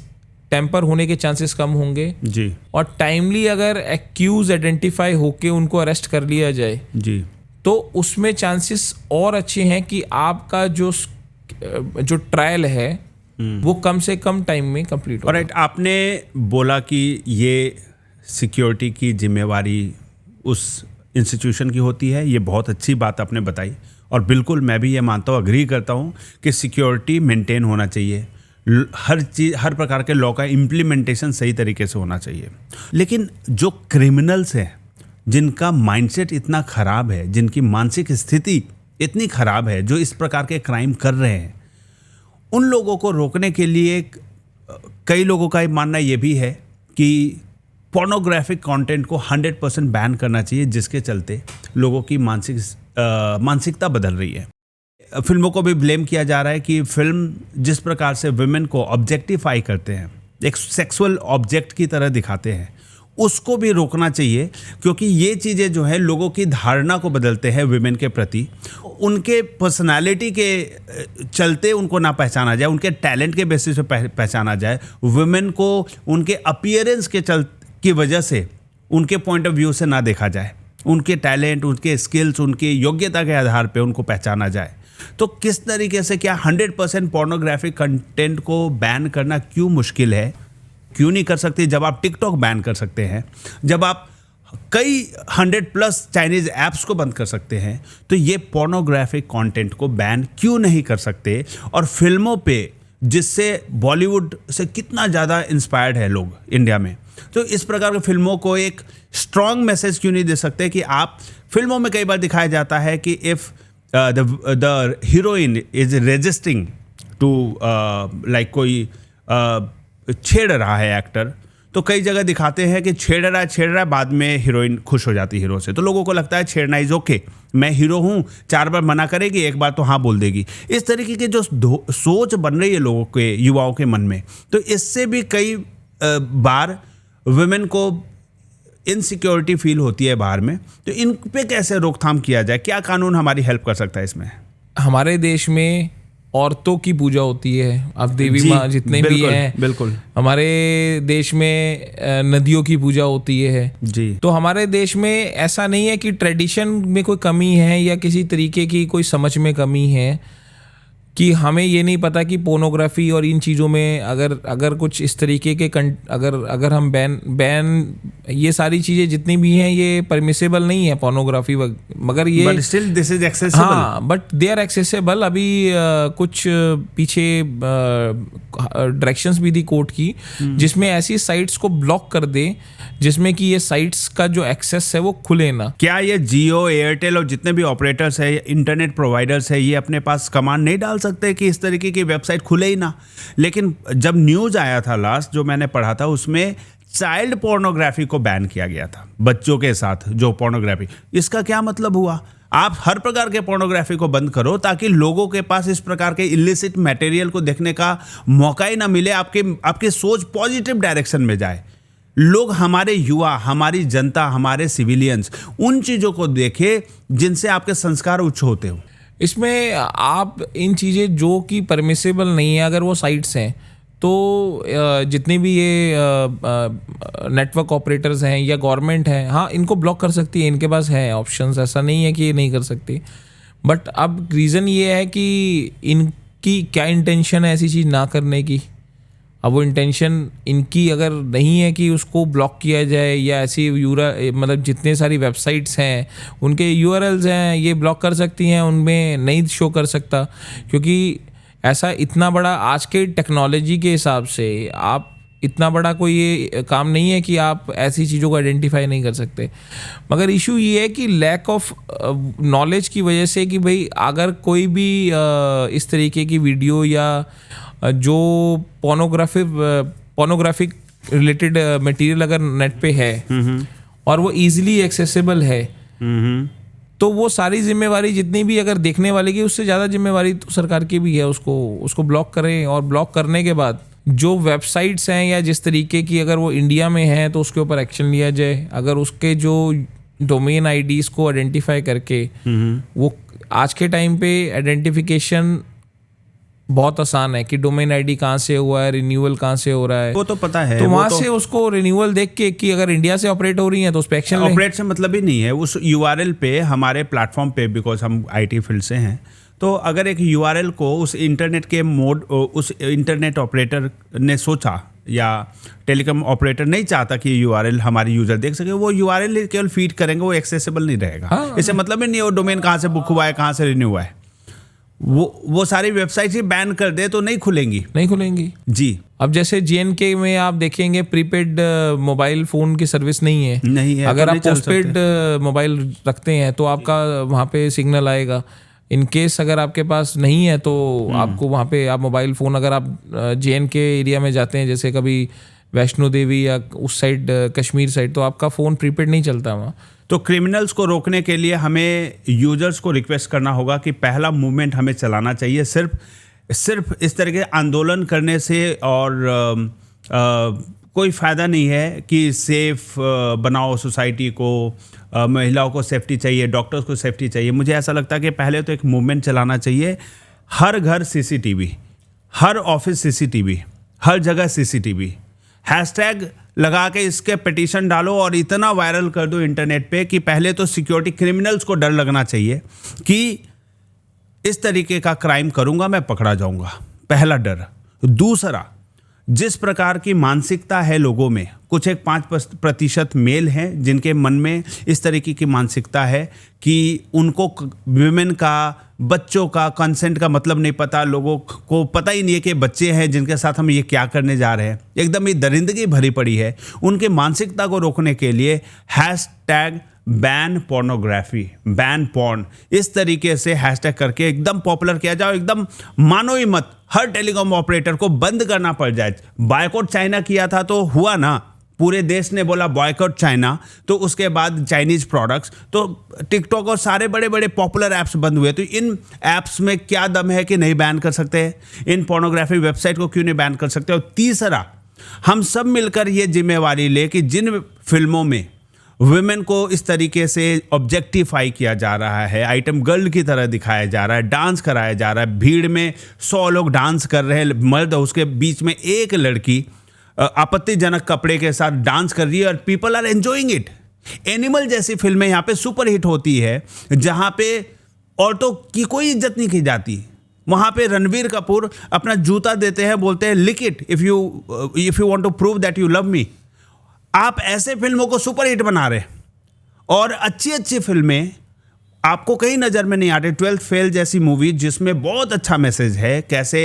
टेम्पर होने के चांसेस कम होंगे जी, और टाइमली अगर एक्यूज आइडेंटिफाई होके उनको अरेस्ट कर लिया जाए जी, तो उसमें चांसेस और अच्छे हैं कि आपका जो ट्रायल है वो कम से कम टाइम में कंप्लीट हो। राइट, आपने बोला कि ये सिक्योरिटी की जिम्मेवारी उस इंस्टीट्यूशन की होती है, ये बहुत अच्छी बात आपने बताई और बिल्कुल मैं भी ये मानता हूँ, अग्री करता हूँ कि सिक्योरिटी मेंटेन होना चाहिए, हर चीज़, हर प्रकार के लॉ का इम्प्लीमेंटेशन सही तरीके से होना चाहिए। लेकिन जो क्रिमिनल्स हैं, जिनका माइंडसेट इतना ख़राब है, जिनकी मानसिक स्थिति इतनी ख़राब है, जो इस प्रकार के क्राइम कर रहे हैं, उन लोगों को रोकने के लिए कई लोगों का मानना ये भी है कि पोर्नोग्राफिक कंटेंट को 100% बैन करना चाहिए, जिसके चलते लोगों की मानसिकता बदल रही है। फिल्मों को भी ब्लेम किया जा रहा है कि फिल्म जिस प्रकार से वुमेन को ऑब्जेक्टिफाई करते हैं, एक सेक्सुअल ऑब्जेक्ट की तरह दिखाते हैं, उसको भी रोकना चाहिए, क्योंकि ये चीज़ें जो है लोगों की धारणा को बदलते हैं वुमेन के प्रति। उनके पर्सनालिटी के चलते उनको ना पहचाना जाए, उनके टैलेंट के बेसिस पे पहचाना जाए। वुमेन को उनके अपीयरेंस की वजह से, उनके पॉइंट ऑफ व्यू से ना देखा जाए, उनके टैलेंट, उनके स्किल्स, उनकी योग्यता के आधार पे उनको पहचाना जाए। तो किस तरीके से, क्या 100% पोर्नोग्राफिक कंटेंट को बैन करना क्यों मुश्किल है? क्यों नहीं कर सकते? जब आप टिकटॉक बैन कर सकते हैं, जब आप कई 100+ चाइनीज ऐप्स को बंद कर सकते हैं, तो ये पोर्नोग्राफिक कंटेंट को बैन क्यों नहीं कर सकते? और फिल्मों पे, जिससे बॉलीवुड से कितना ज़्यादा इंस्पायर्ड है लोग इंडिया में, तो इस प्रकार की फिल्मों को एक स्ट्रॉन्ग मैसेज क्यों नहीं दे सकते? कि आप फिल्मों में कई बार दिखाया जाता है कि if the heroine is resisting to like कोई छेड़ रहा है एक्टर, तो कई जगह दिखाते हैं कि छेड़ रहा है, बाद में हीरोइन खुश हो जाती है हीरो से, तो लोगों को लगता है छेड़ना इज ओके, मैं हीरो हूँ, 4 बार मना करेगी, एक बार तो हाँ बोल देगी। इस तरीके की जो सोच बन रही है लोगों के, युवाओं के मन में, तो इससे भी कई बार वुमेन को इनसिक्योरिटी फील होती है बाहर में। तो इन पे कैसे रोकथाम किया जाए? क्या कानून हमारी हेल्प कर सकता है इसमें? हमारे देश में औरतों की पूजा होती है, अब देवी माँ जितने भी हैं, बिल्कुल हमारे देश में नदियों की पूजा होती है जी। तो हमारे देश में ऐसा नहीं है कि ट्रेडिशन में कोई कमी है या किसी तरीके की कोई समझ में कमी है, कि हमें ये नहीं पता कि पोर्नोग्राफी और इन चीज़ों में अगर कुछ इस तरीके के अगर हम बैन ये सारी चीज़ें जितनी भी हैं ये परमिसेबल नहीं है पोर्नोग्राफी, मगर ये but still this is accessible. हाँ, बट दे आर एक्सेसिबल। अभी कुछ पीछे डायरेक्शंस भी दी कोर्ट की, जिसमें ऐसी साइट्स को ब्लॉक कर दे जिसमें कि ये साइट्स का जो एक्सेस है वो खुले ना। क्या ये जियो, एयरटेल और जितने भी ऑपरेटर्स है, इंटरनेट प्रोवाइडर्स है, ये अपने पास कमांड नहीं डाल सकते कि इस तरीके की वेबसाइट खुले ही ना? लेकिन जब न्यूज़ आया था लास्ट जो मैंने पढ़ा था, उसमें चाइल्ड पोर्नोग्राफी को बैन किया गया था, बच्चों के साथ जो पोर्नोग्राफी। इसका क्या मतलब हुआ? आप हर प्रकार के पोर्नोग्राफी को बंद करो ताकि लोगों के पास इस प्रकार के इलिसिट मटेरियल को देखने का मौका ही ना मिले, आपकी सोच पॉजिटिव डायरेक्शन में जाए। लोग, हमारे युवा, हमारी जनता, हमारे सिविलियंस उन चीज़ों को देखे जिनसे आपके संस्कार उच्च होते हो। इसमें आप इन चीज़ें जो कि परमिसेबल नहीं है, अगर वो साइट्स हैं तो जितने भी ये नेटवर्क ऑपरेटर्स हैं या गवर्नमेंट है, हाँ इनको ब्लॉक कर सकती है, इनके पास है ऑप्शंस, ऐसा नहीं है कि ये नहीं कर सकती। बट अब रीज़न ये है कि इनकी क्या इंटेंशन है ऐसी चीज़ ना करने की। अब वो इंटेंशन इनकी अगर नहीं है कि उसको ब्लॉक किया जाए या ऐसी मतलब जितने सारी वेबसाइट्स हैं उनके URLs हैं ये ब्लॉक कर सकती हैं, उनमें नहीं शो कर सकता, क्योंकि ऐसा इतना बड़ा आज के टेक्नोलॉजी के हिसाब से आप इतना बड़ा कोई ये काम नहीं है कि आप ऐसी चीज़ों को आइडेंटिफाई नहीं कर सकते। मगर इशू ये है कि लैक ऑफ नॉलेज की वजह से कि भाई अगर कोई भी इस तरीके की वीडियो या जो पोर्नोग्राफिक रिलेटेड मटेरियल अगर नेट पे है और वो इजीली एक्सेसिबल है, तो वो सारी जिम्मेवारी जितनी भी अगर देखने वाले की, उससे ज़्यादा जिम्मेवारी तो सरकार की भी है। उसको ब्लॉक करें, और ब्लॉक करने के बाद जो वेबसाइट्स हैं या जिस तरीके की अगर वो इंडिया में हैं तो उसके ऊपर एक्शन लिया जाए। अगर उसके जो डोमेन आईडीज़ को आइडेंटिफाई करके, वो आज के टाइम पे आइडेंटिफिकेशन बहुत आसान है कि डोमेन आईडी कहाँ से हुआ है, रिन्यूअल कहाँ से हो रहा है, वो तो पता है। तो वहाँ से उसको रिन्यूअल देख के कि अगर इंडिया से ऑपरेट हो रही है तो उस पर एक्शन लें। ऑपरेट से मतलब ही नहीं है उस URL पे, हमारे प्लेटफॉर्म पे, बिकॉज हम IT फील्ड से हैं, तो अगर एक URL को उस इंटरनेट के उस इंटरनेट ऑपरेटर ने सोचा या टेलीकॉम ऑपरेटर नहीं चाहता कि URL हमारे यूजर देख सके, वो URL केवल फीड करेंगे, वो एक्सेसिबल नहीं रहेगा। इससे मतलब ही नहीं वो डोमेन कहाँ से बुक हुआ है, कहाँ से रिन्यू हुआ है। वो सारी वेबसाइट ही बैन कर दे तो नहीं खुलेंगी जी। अब जैसे JNK में आप देखेंगे प्रीपेड मोबाइल फ़ोन की सर्विस नहीं है। अगर आप पोस्टपेड मोबाइल रखते हैं तो आपका वहाँ पे सिग्नल आएगा। इन केस अगर आपके पास नहीं है तो आपको वहाँ पे आप मोबाइल फ़ोन, अगर आप JNK एरिया में जाते हैं, जैसे कभी वैष्णो देवी या उस साइड कश्मीर साइड, तो आपका फ़ोन प्रीपेड नहीं चलता वहाँ। तो क्रिमिनल्स को रोकने के लिए हमें यूजर्स को रिक्वेस्ट करना होगा कि पहला मूवमेंट हमें चलाना चाहिए। सिर्फ इस तरह के आंदोलन करने से और कोई फ़ायदा नहीं है कि सेफ बनाओ सोसाइटी को, महिलाओं को सेफ्टी चाहिए, डॉक्टर्स को सेफ्टी चाहिए। मुझे ऐसा लगता है कि पहले तो एक मूवमेंट चलाना चाहिए। हर घर CCTV, हर ऑफिस CCTV, हर जगह CCTV, हैशटैग लगा के इसके पिटीशन डालो और इतना वायरल कर दो इंटरनेट पे कि पहले तो सिक्योरिटी क्रिमिनल्स को डर लगना चाहिए कि इस तरीके का क्राइम करूंगा मैं पकड़ा जाऊंगा, पहला डर। दूसरा, जिस प्रकार की मानसिकता है लोगों में, कुछ एक 5% मेल हैं जिनके मन में इस तरीके की मानसिकता है कि उनको विमेन का, बच्चों का कंसेंट का मतलब नहीं पता, लोगों को पता ही नहीं है कि बच्चे हैं जिनके साथ हम ये क्या करने जा रहे हैं, एकदम ये दरिंदगी भरी पड़ी है। उनके मानसिकता को रोकने के लिए hashtag ban pornography, ban porn, इस तरीके से हैशटैग करके एकदम पॉपुलर किया जाए। एकदम मानो ही मत, हर टेलीकॉम ऑपरेटर को बंद करना पड़ जाए। बॉयकॉट चाइना किया था तो हुआ ना, पूरे देश ने बोला बॉयकॉट चाइना, तो उसके बाद चाइनीज प्रोडक्ट्स, तो टिकटॉक और सारे बड़े बड़े पॉपुलर ऐप्स बंद हुए। तो इन ऐप्स में क्या दम है कि नहीं बैन कर सकते हैं? इन पोर्नोग्राफी वेबसाइट को क्यों नहीं बैन कर सकते? और तीसरा, हम सब मिलकर ये जिम्मेवारी ले कि जिन फिल्मों में वुमेन को इस तरीके से ऑब्जेक्टिफाई किया जा रहा है, आइटम गर्ल की तरह दिखाया जा रहा है, डांस कराया जा रहा है, भीड़ में 100 लोग डांस कर रहे हैं, मर्द, उसके बीच में एक लड़की आपत्तिजनक कपड़े के साथ डांस कर रही है और people are enjoying it. Animal जैसी फिल्में यहाँ पे सुपर हिट होती है, जहाँ पे औरतों की कोई इज्जत नहीं की जाती। वहाँ पे रणवीर कपूर अपना जूता देते हैं, बोलते हैं like it if you want to prove that you love me. आप ऐसे फिल्मों को सुपर हिट बना रहे और अच्छी अच्छी फिल्में आपको कहीं नज़र में नहीं आते। 12th फेल जैसी मूवी जिसमें बहुत अच्छा मैसेज है, कैसे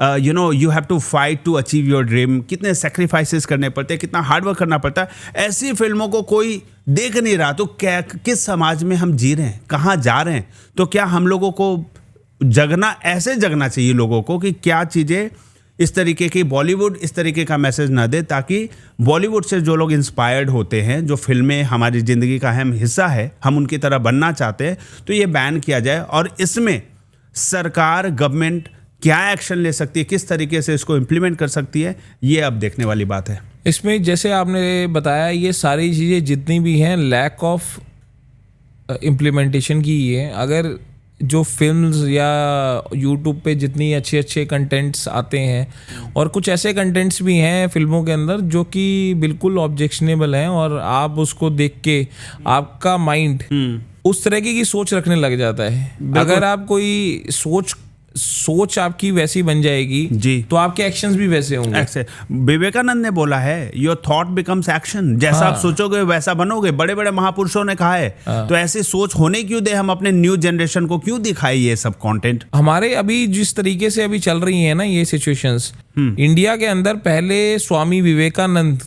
you have to fight to achieve your dream, कितने सेक्रीफाइसेस करने पड़ते हैं, कितना हार्डवर्क करना पड़ता है। ऐसी फिल्मों को कोई देख नहीं रहा, तो क्या, किस समाज में हम जी रहे हैं, कहाँ जा रहे हैं? तो क्या हम लोगों को ऐसे जगना चाहिए लोगों को कि क्या चीज़ें इस तरीके की, बॉलीवुड इस तरीके का मैसेज ना दे, ताकि बॉलीवुड से जो लोग इंस्पायर्ड होते हैं, जो फिल्में हमारी ज़िंदगी का अहम हिस्सा है, हम उनकी तरह बनना चाहते हैं, तो ये बैन किया जाए। और इसमें सरकार, गवर्नमेंट क्या एक्शन ले सकती है, किस तरीके से इसको इम्प्लीमेंट कर सकती है, ये अब देखने वाली बात है। इसमें जैसे आपने बताया, ये सारी चीज़ें जितनी भी हैं, लैक ऑफ इम्प्लीमेंटेशन की ही है। अगर जो फिल्म्स या यूट्यूब पे जितनी अच्छे अच्छे कंटेंट्स आते हैं, और कुछ ऐसे कंटेंट्स भी हैं फिल्मों के अंदर जो कि बिल्कुल ऑब्जेक्शनेबल हैं, और आप उसको देख के आपका माइंड उस तरह की सोच रखने लग जाता है। अगर आप कोई सोच आपकी वैसी बन जाएगी जी, तो आपके एक्शंस भी वैसे होंगे। विवेकानंद ने बोला है, योर थॉट बिकम्स एक्शन। जैसा आप सोचोगे वैसा बनोगे। बड़े बड़े महापुरुषों ने कहा है। तो ऐसी सोच होने क्यों दे, हम अपने न्यू जनरेशन को क्यों दिखाए ये सब कंटेंट? हमारे अभी जिस तरीके से अभी चल रही है ना ये सिचुएशंस, इंडिया के अंदर पहले स्वामी विवेकानंद,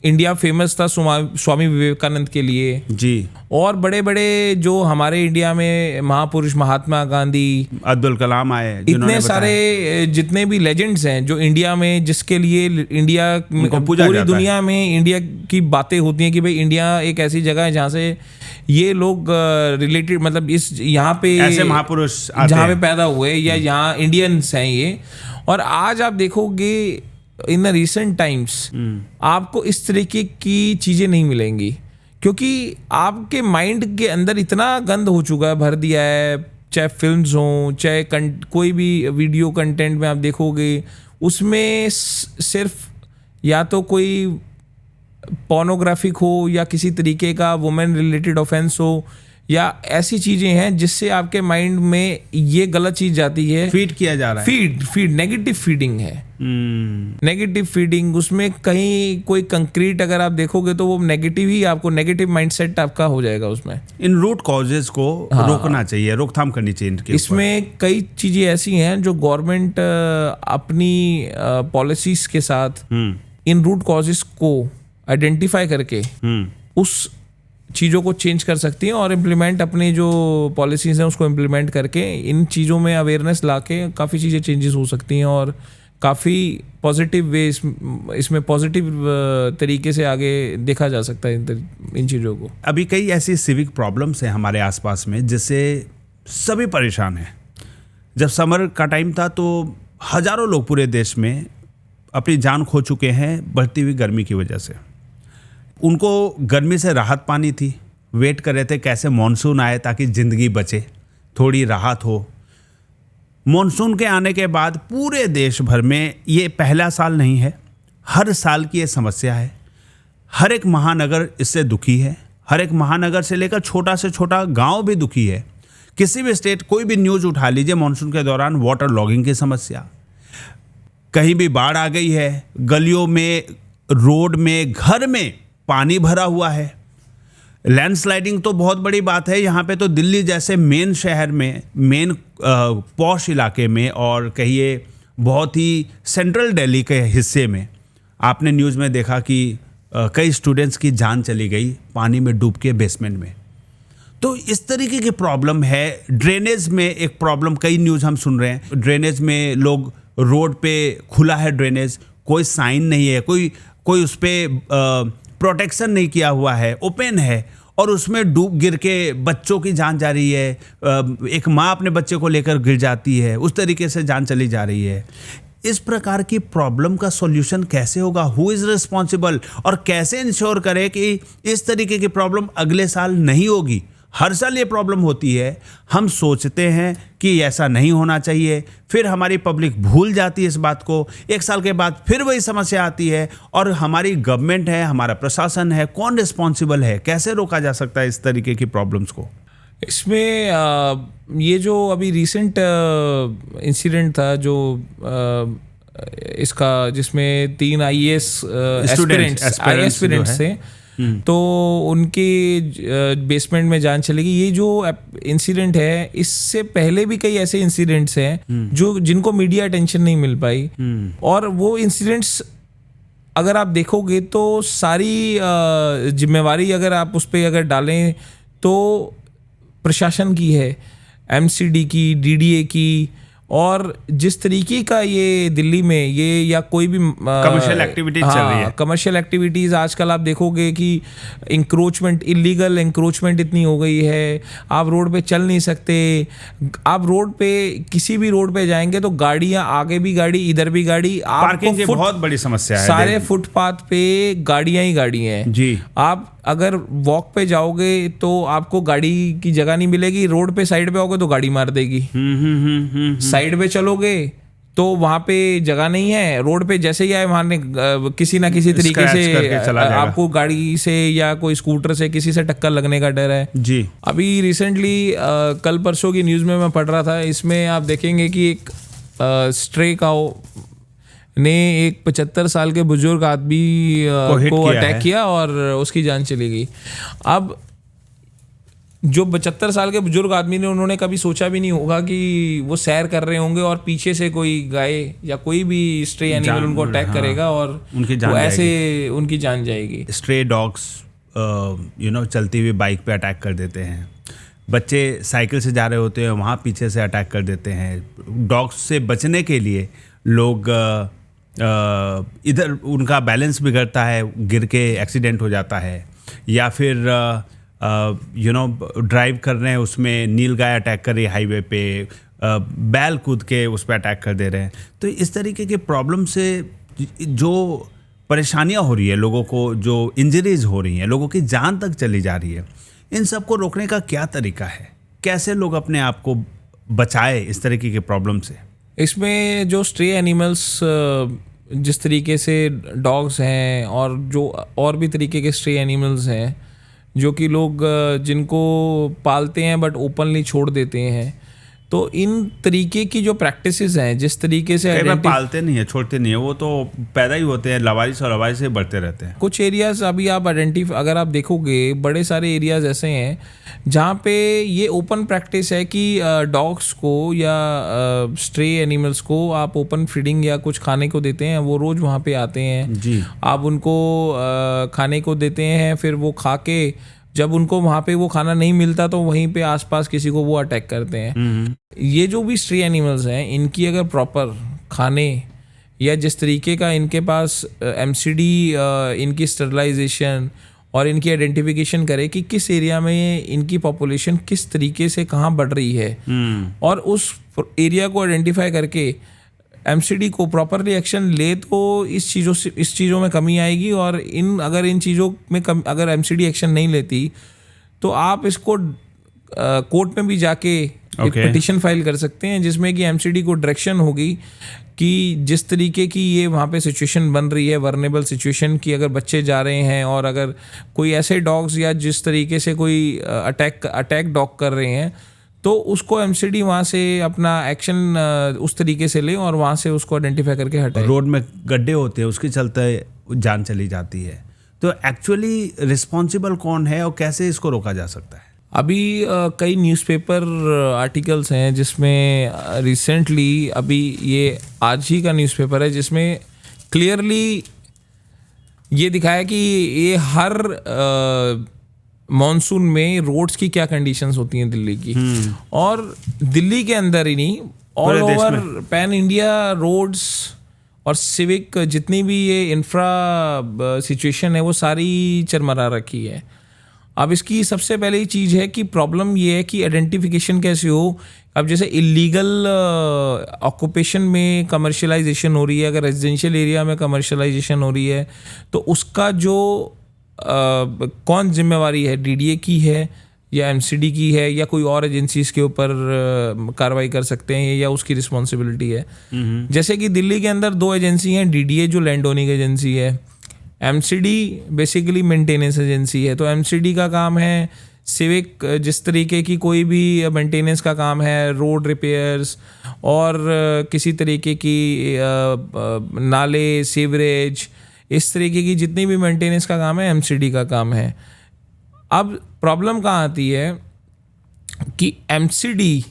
इंडिया फेमस था स्वामी विवेकानंद के लिए जी, और बड़े बड़े जो हमारे इंडिया में महापुरुष, महात्मा गांधी, अब्दुल कलाम आए, इतने सारे जितने भी लेजेंड्स हैं जो इंडिया में, जिसके लिए इंडिया पूरी दुनिया में इंडिया की बातें होती हैं कि भाई इंडिया एक ऐसी जगह है जहाँ से ये लोग रिलेटेड, मतलब इस यहाँ पे ऐसे महापुरुष जहाँ पे पैदा हुए या यहाँ इंडियंस हैं ये। और आज आप देखोगे इन रिसेंट टाइम्स आपको इस तरीके की चीज़ें नहीं मिलेंगी, क्योंकि आपके माइंड के अंदर इतना गंद हो चुका है, भर दिया है। चाहे फिल्म्स हों, चाहे कोई भी वीडियो कंटेंट में आप देखोगे, उसमें सिर्फ या तो कोई पोर्नोग्राफिक हो या किसी तरीके का वुमेन रिलेटेड ऑफेंस हो, या ऐसी चीजें हैं जिससे आपके माइंड में ये गलत चीज जाती है, फीड किया जा रहा है। फीड नेगेटिव फीडिंग है। नेगेटिव फीडिंग, उसमें कहीं कोई कंक्रीट अगर आप देखोगे तो वो नेगेटिव ही, आपको नेगेटिव माइंडसेट आपका हो जाएगा उसमें। इन रूट कॉजेज को रोकना चाहिए, रोकथाम करनी चाहिए इनके। इसमें कई चीजें ऐसी हैं जो गवर्नमेंट अपनी पॉलिसीज के साथ इन रूट कॉजेज को आइडेंटिफाई करके उस चीज़ों को चेंज कर सकती हैं, और इम्प्लीमेंट अपनी जो पॉलिसीज़ हैं उसको इम्प्लीमेंट करके इन चीज़ों में अवेयरनेस लाके काफ़ी चीज़ें चेंजेस हो सकती हैं, और काफ़ी पॉजिटिव वे इसमें पॉजिटिव तरीके से आगे देखा जा सकता है इन चीज़ों को। अभी कई ऐसी सिविक प्रॉब्लम्स हैं हमारे आसपास में जिससे सभी परेशान हैं। जब समर का टाइम था तो हज़ारों लोग पूरे देश में अपनी जान खो चुके हैं बढ़ती हुई गर्मी की वजह से। उनको गर्मी से राहत पानी थी, वेट कर रहे थे कैसे मॉनसून आए ताकि ज़िंदगी बचे, थोड़ी राहत हो। मॉनसून के आने के बाद पूरे देश भर में, ये पहला साल नहीं है, हर साल की ये समस्या है। हर एक महानगर इससे दुखी है, हर एक महानगर से लेकर छोटा से छोटा गांव भी दुखी है। किसी भी स्टेट, कोई भी न्यूज़ उठा लीजिए, मॉनसून के दौरान वाटर लॉगिंग की समस्या, कहीं भी बाढ़ आ गई है, गलियों में, रोड में, घर में पानी भरा हुआ है। लैंडस्लाइडिंग तो बहुत बड़ी बात है। यहाँ पे तो दिल्ली जैसे मेन शहर में, मेन पॉश इलाके में, और कहिए बहुत ही सेंट्रल दिल्ली के हिस्से में, आपने न्यूज़ में देखा कि कई स्टूडेंट्स की जान चली गई पानी में डूब के बेसमेंट में। तो इस तरीके की प्रॉब्लम है। ड्रेनेज में एक प्रॉब्लम, कई न्यूज़ हम सुन रहे हैं, ड्रेनेज में लोग, रोड पे खुला है ड्रेनेज, कोई साइन नहीं है, कोई उस पर प्रोटेक्शन नहीं किया हुआ है, ओपन है, और उसमें डूब गिर के बच्चों की जान जा रही है। एक माँ अपने बच्चे को लेकर गिर जाती है, उस तरीके से जान चली जा रही है। इस प्रकार की प्रॉब्लम का सॉल्यूशन कैसे होगा? Who is responsible? और कैसे इंश्योर करें कि इस तरीके की प्रॉब्लम अगले साल नहीं होगी? हर साल ये प्रॉब्लम होती है, हम सोचते हैं कि ऐसा नहीं होना चाहिए, फिर हमारी पब्लिक भूल जाती है इस बात को, एक साल के बाद फिर वही समस्या आती है, और हमारी गवर्नमेंट है, हमारा प्रशासन है, कौन रिस्पॉन्सिबल है? कैसे रोका जा सकता है इस तरीके की प्रॉब्लम्स को? इसमें ये जो अभी रिसेंट इंसिडेंट था जो इसका, जिसमें 3 IAS एस्पिरेंट्स थे, तो उनके बेसमेंट में जान चलेगी। ये जो इंसिडेंट है, इससे पहले भी कई ऐसे इंसिडेंट्स हैं जो जिनको मीडिया अटेंशन नहीं मिल पाई, और वो इंसिडेंट्स अगर आप देखोगे तो सारी जिम्मेवारी अगर आप उस पर अगर डालें तो प्रशासन की है, एमसीडी की, डीडीए की, और जिस तरीके का ये दिल्ली में ये या कोई भी कमर्शियल एक्टिविटीज चल रही है, कमर्शियल एक्टिविटीज़ आजकल आप देखोगे कि इंक्रोचमेंट, इलीगल इंक्रोचमेंट इतनी हो गई है, आप रोड पे चल नहीं सकते। आप रोड पे किसी भी रोड पे जाएंगे तो गाड़ियां, आगे भी गाड़ी, इधर भी गाड़ी, पार्किंग की बहुत बड़ी समस्या है। सारे फुटपाथ पे गाड़ियां ही गाड़ियां हैं जी। आप अगर वॉक पे जाओगे तो आपको गाड़ी की जगह नहीं मिलेगी, रोड पे साइड पे आओगे तो गाड़ी मार देगी। साइड पे चलोगे तो वहां पे जगह नहीं है, रोड पे जैसे ही आए वहां किसी ना किसी तरीके से आपको गाड़ी से या कोई स्कूटर से किसी से टक्कर लगने का डर है जी। अभी रिसेंटली कल परसों की न्यूज़ में मैं पढ़ रहा था, इसमें आप देखेंगे कि एक स्ट्रे काऊ ने एक 75 साल के बुजुर्ग आदमी को अटैक किया और उसकी जान चली गई। अब जो 75 साल के बुजुर्ग आदमी ने, उन्होंने कभी सोचा भी नहीं होगा कि वो सैर कर रहे होंगे और पीछे से कोई गाय या कोई भी स्ट्रे एनिमल उनको अटैक करेगा और उनकी जान ऐसे उनकी जान जाएगी। स्ट्रे डॉग्स चलती हुई बाइक पे अटैक कर देते हैं, बच्चे साइकिल से जा रहे होते हैं वहाँ पीछे से अटैक कर देते हैं। डॉग्स से बचने के लिए लोग इधर उनका बैलेंस बिगड़ता है, गिर के एक्सीडेंट हो जाता है, या फिर ड्राइव कर रहे हैं उसमें नीलगाय अटैक कर रही है हाईवे पे, बैल कूद के उस पर अटैक कर दे रहे हैं। तो इस तरीके के प्रॉब्लम से जो परेशानियां हो रही है लोगों को, जो इंजरीज हो रही हैं, लोगों की जान तक चली जा रही है, इन सब को रोकने का क्या तरीका है? कैसे लोग अपने आप को बचाए इस तरीके के प्रॉब्लम से? इसमें जो स्ट्रे एनिमल्स, जिस तरीके से डॉग्स हैं और जो और भी तरीके के स्ट्रे एनिमल्स हैं जो कि लोग जिनको पालते हैं बट ओपनली छोड़ देते हैं, तो इन तरीके की जो प्रैक्टिसेस हैं, जिस तरीके से पालते नहीं है, छोड़ते नहीं है, वो तो पैदा ही होते हैं, लवारिस और लवारिस से बढ़ते रहते हैं। कुछ एरियाज अभी आप अगर आप देखोगे, बड़े सारे एरियाज ऐसे हैं जहाँ पे ये ओपन प्रैक्टिस है कि डॉग्स को या स्ट्रे एनिमल्स को आप ओपन फीडिंग या कुछ खाने को देते हैं, वो रोज़ वहाँ पे आते हैं जी। आप उनको खाने को देते हैं, फिर वो खा के जब उनको वहाँ पे वो खाना नहीं मिलता तो वहीं पे आसपास किसी को वो अटैक करते हैं। ये जो भी स्ट्रे एनिमल्स हैं, इनकी अगर प्रॉपर खाने या जिस तरीके का इनके पास एमसीडी, इनकी स्टरलाइजेशन और इनकी आइडेंटिफिकेशन करे कि किस एरिया में इनकी पॉपुलेशन किस तरीके से कहाँ बढ़ रही है, और उस एरिया को आइडेंटिफाई करके एमसीडी को प्रॉपरली एक्शन ले, तो इस चीज़ों में कमी आएगी। और अगर इन चीज़ों में अगर एमसीडी एक्शन नहीं लेती तो आप इसको कोर्ट में भी जाके एक पिटीशन फाइल कर सकते हैं, जिसमें कि एमसीडी को डायरेक्शन होगी कि जिस तरीके की ये वहाँ पे सिचुएशन बन रही है, वर्नेबल सिचुएशन की, अगर बच्चे जा रहे हैं और अगर कोई ऐसे डॉग्स या जिस तरीके से कोई अटैक डॉग कर रहे हैं, तो उसको एमसीडी वहाँ से अपना एक्शन उस तरीके से ले और वहाँ से उसको आइडेंटिफाई करके हटाए। रोड में गड्ढे होते हैं, उसके चलते जान चली जाती है। तो एक्चुअली रिस्पॉन्सिबल कौन है और कैसे इसको रोका जा सकता है? अभी कई न्यूज़पेपर आर्टिकल्स हैं जिसमें रिसेंटली, अभी ये आज ही का न्यूज़पेपर है, जिसमें क्लियरली ये दिखाया कि ये हर मॉनसून में रोड्स की क्या कंडीशंस होती हैं दिल्ली की, और दिल्ली के अंदर ही नहीं, all over pan India roads और सिविक जितनी भी ये इंफ्रा सिचुएशन है वो सारी चरमरा रखी है। अब इसकी सबसे पहली चीज़ है कि प्रॉब्लम ये है कि आइडेंटिफिकेशन कैसे हो। अब जैसे इलीगल ऑक्यूपेशन में कमर्शलाइजेशन हो रही है, अगर रेजिडेंशियल एरिया में कमर्शलाइजेशन हो रही है तो उसका जो कौन जिम्मेवारी है, डीडीए की है या एमसीडी की है या कोई और एजेंसीज के ऊपर कार्रवाई कर सकते हैं, या उसकी रिस्पॉन्सिबिलिटी है। जैसे कि दिल्ली के अंदर 2 एजेंसी हैं, डीडीए जो लैंड ओनिंग एजेंसी है, एमसीडी बेसिकली मेंटेनेंस एजेंसी है। तो एमसीडी का काम है सिविक, जिस तरीके की कोई भी मेंटेनेंस का काम है, रोड रिपेयर्स और किसी तरीके की नाले, सीवरेज, इस तरीके की जितनी भी मेंटेनेंस का काम है एमसीडी का काम है। अब प्रॉब्लम कहाँ आती है कि एमसीडी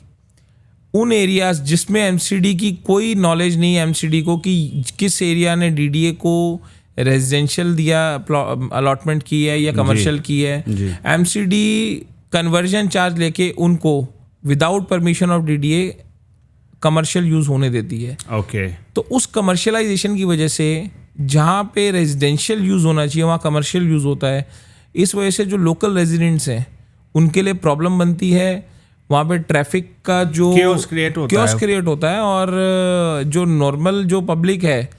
उन एरियाज जिसमें एमसीडी की कोई नॉलेज नहीं है एमसीडी को कि किस एरिया ने डीडीए को रेजिडेंशियल दिया अलॉटमेंट की है या कमर्शियल की है, एमसीडी कन्वर्जन चार्ज लेके उनको without permission of DDA commercial use होने देती है। ओके तो उस कमर्शियलाइजेशन की वजह से जहाँ पे रेजिडेंशियल यूज़ होना चाहिए वहाँ कमर्शियल यूज़ होता है। इस वजह से जो लोकल रेजिडेंट्स हैं उनके लिए प्रॉब्लम बनती है, वहाँ पे ट्रैफिक का जो क्योस क्रिएट होता है और जो नॉर्मल जो पब्लिक है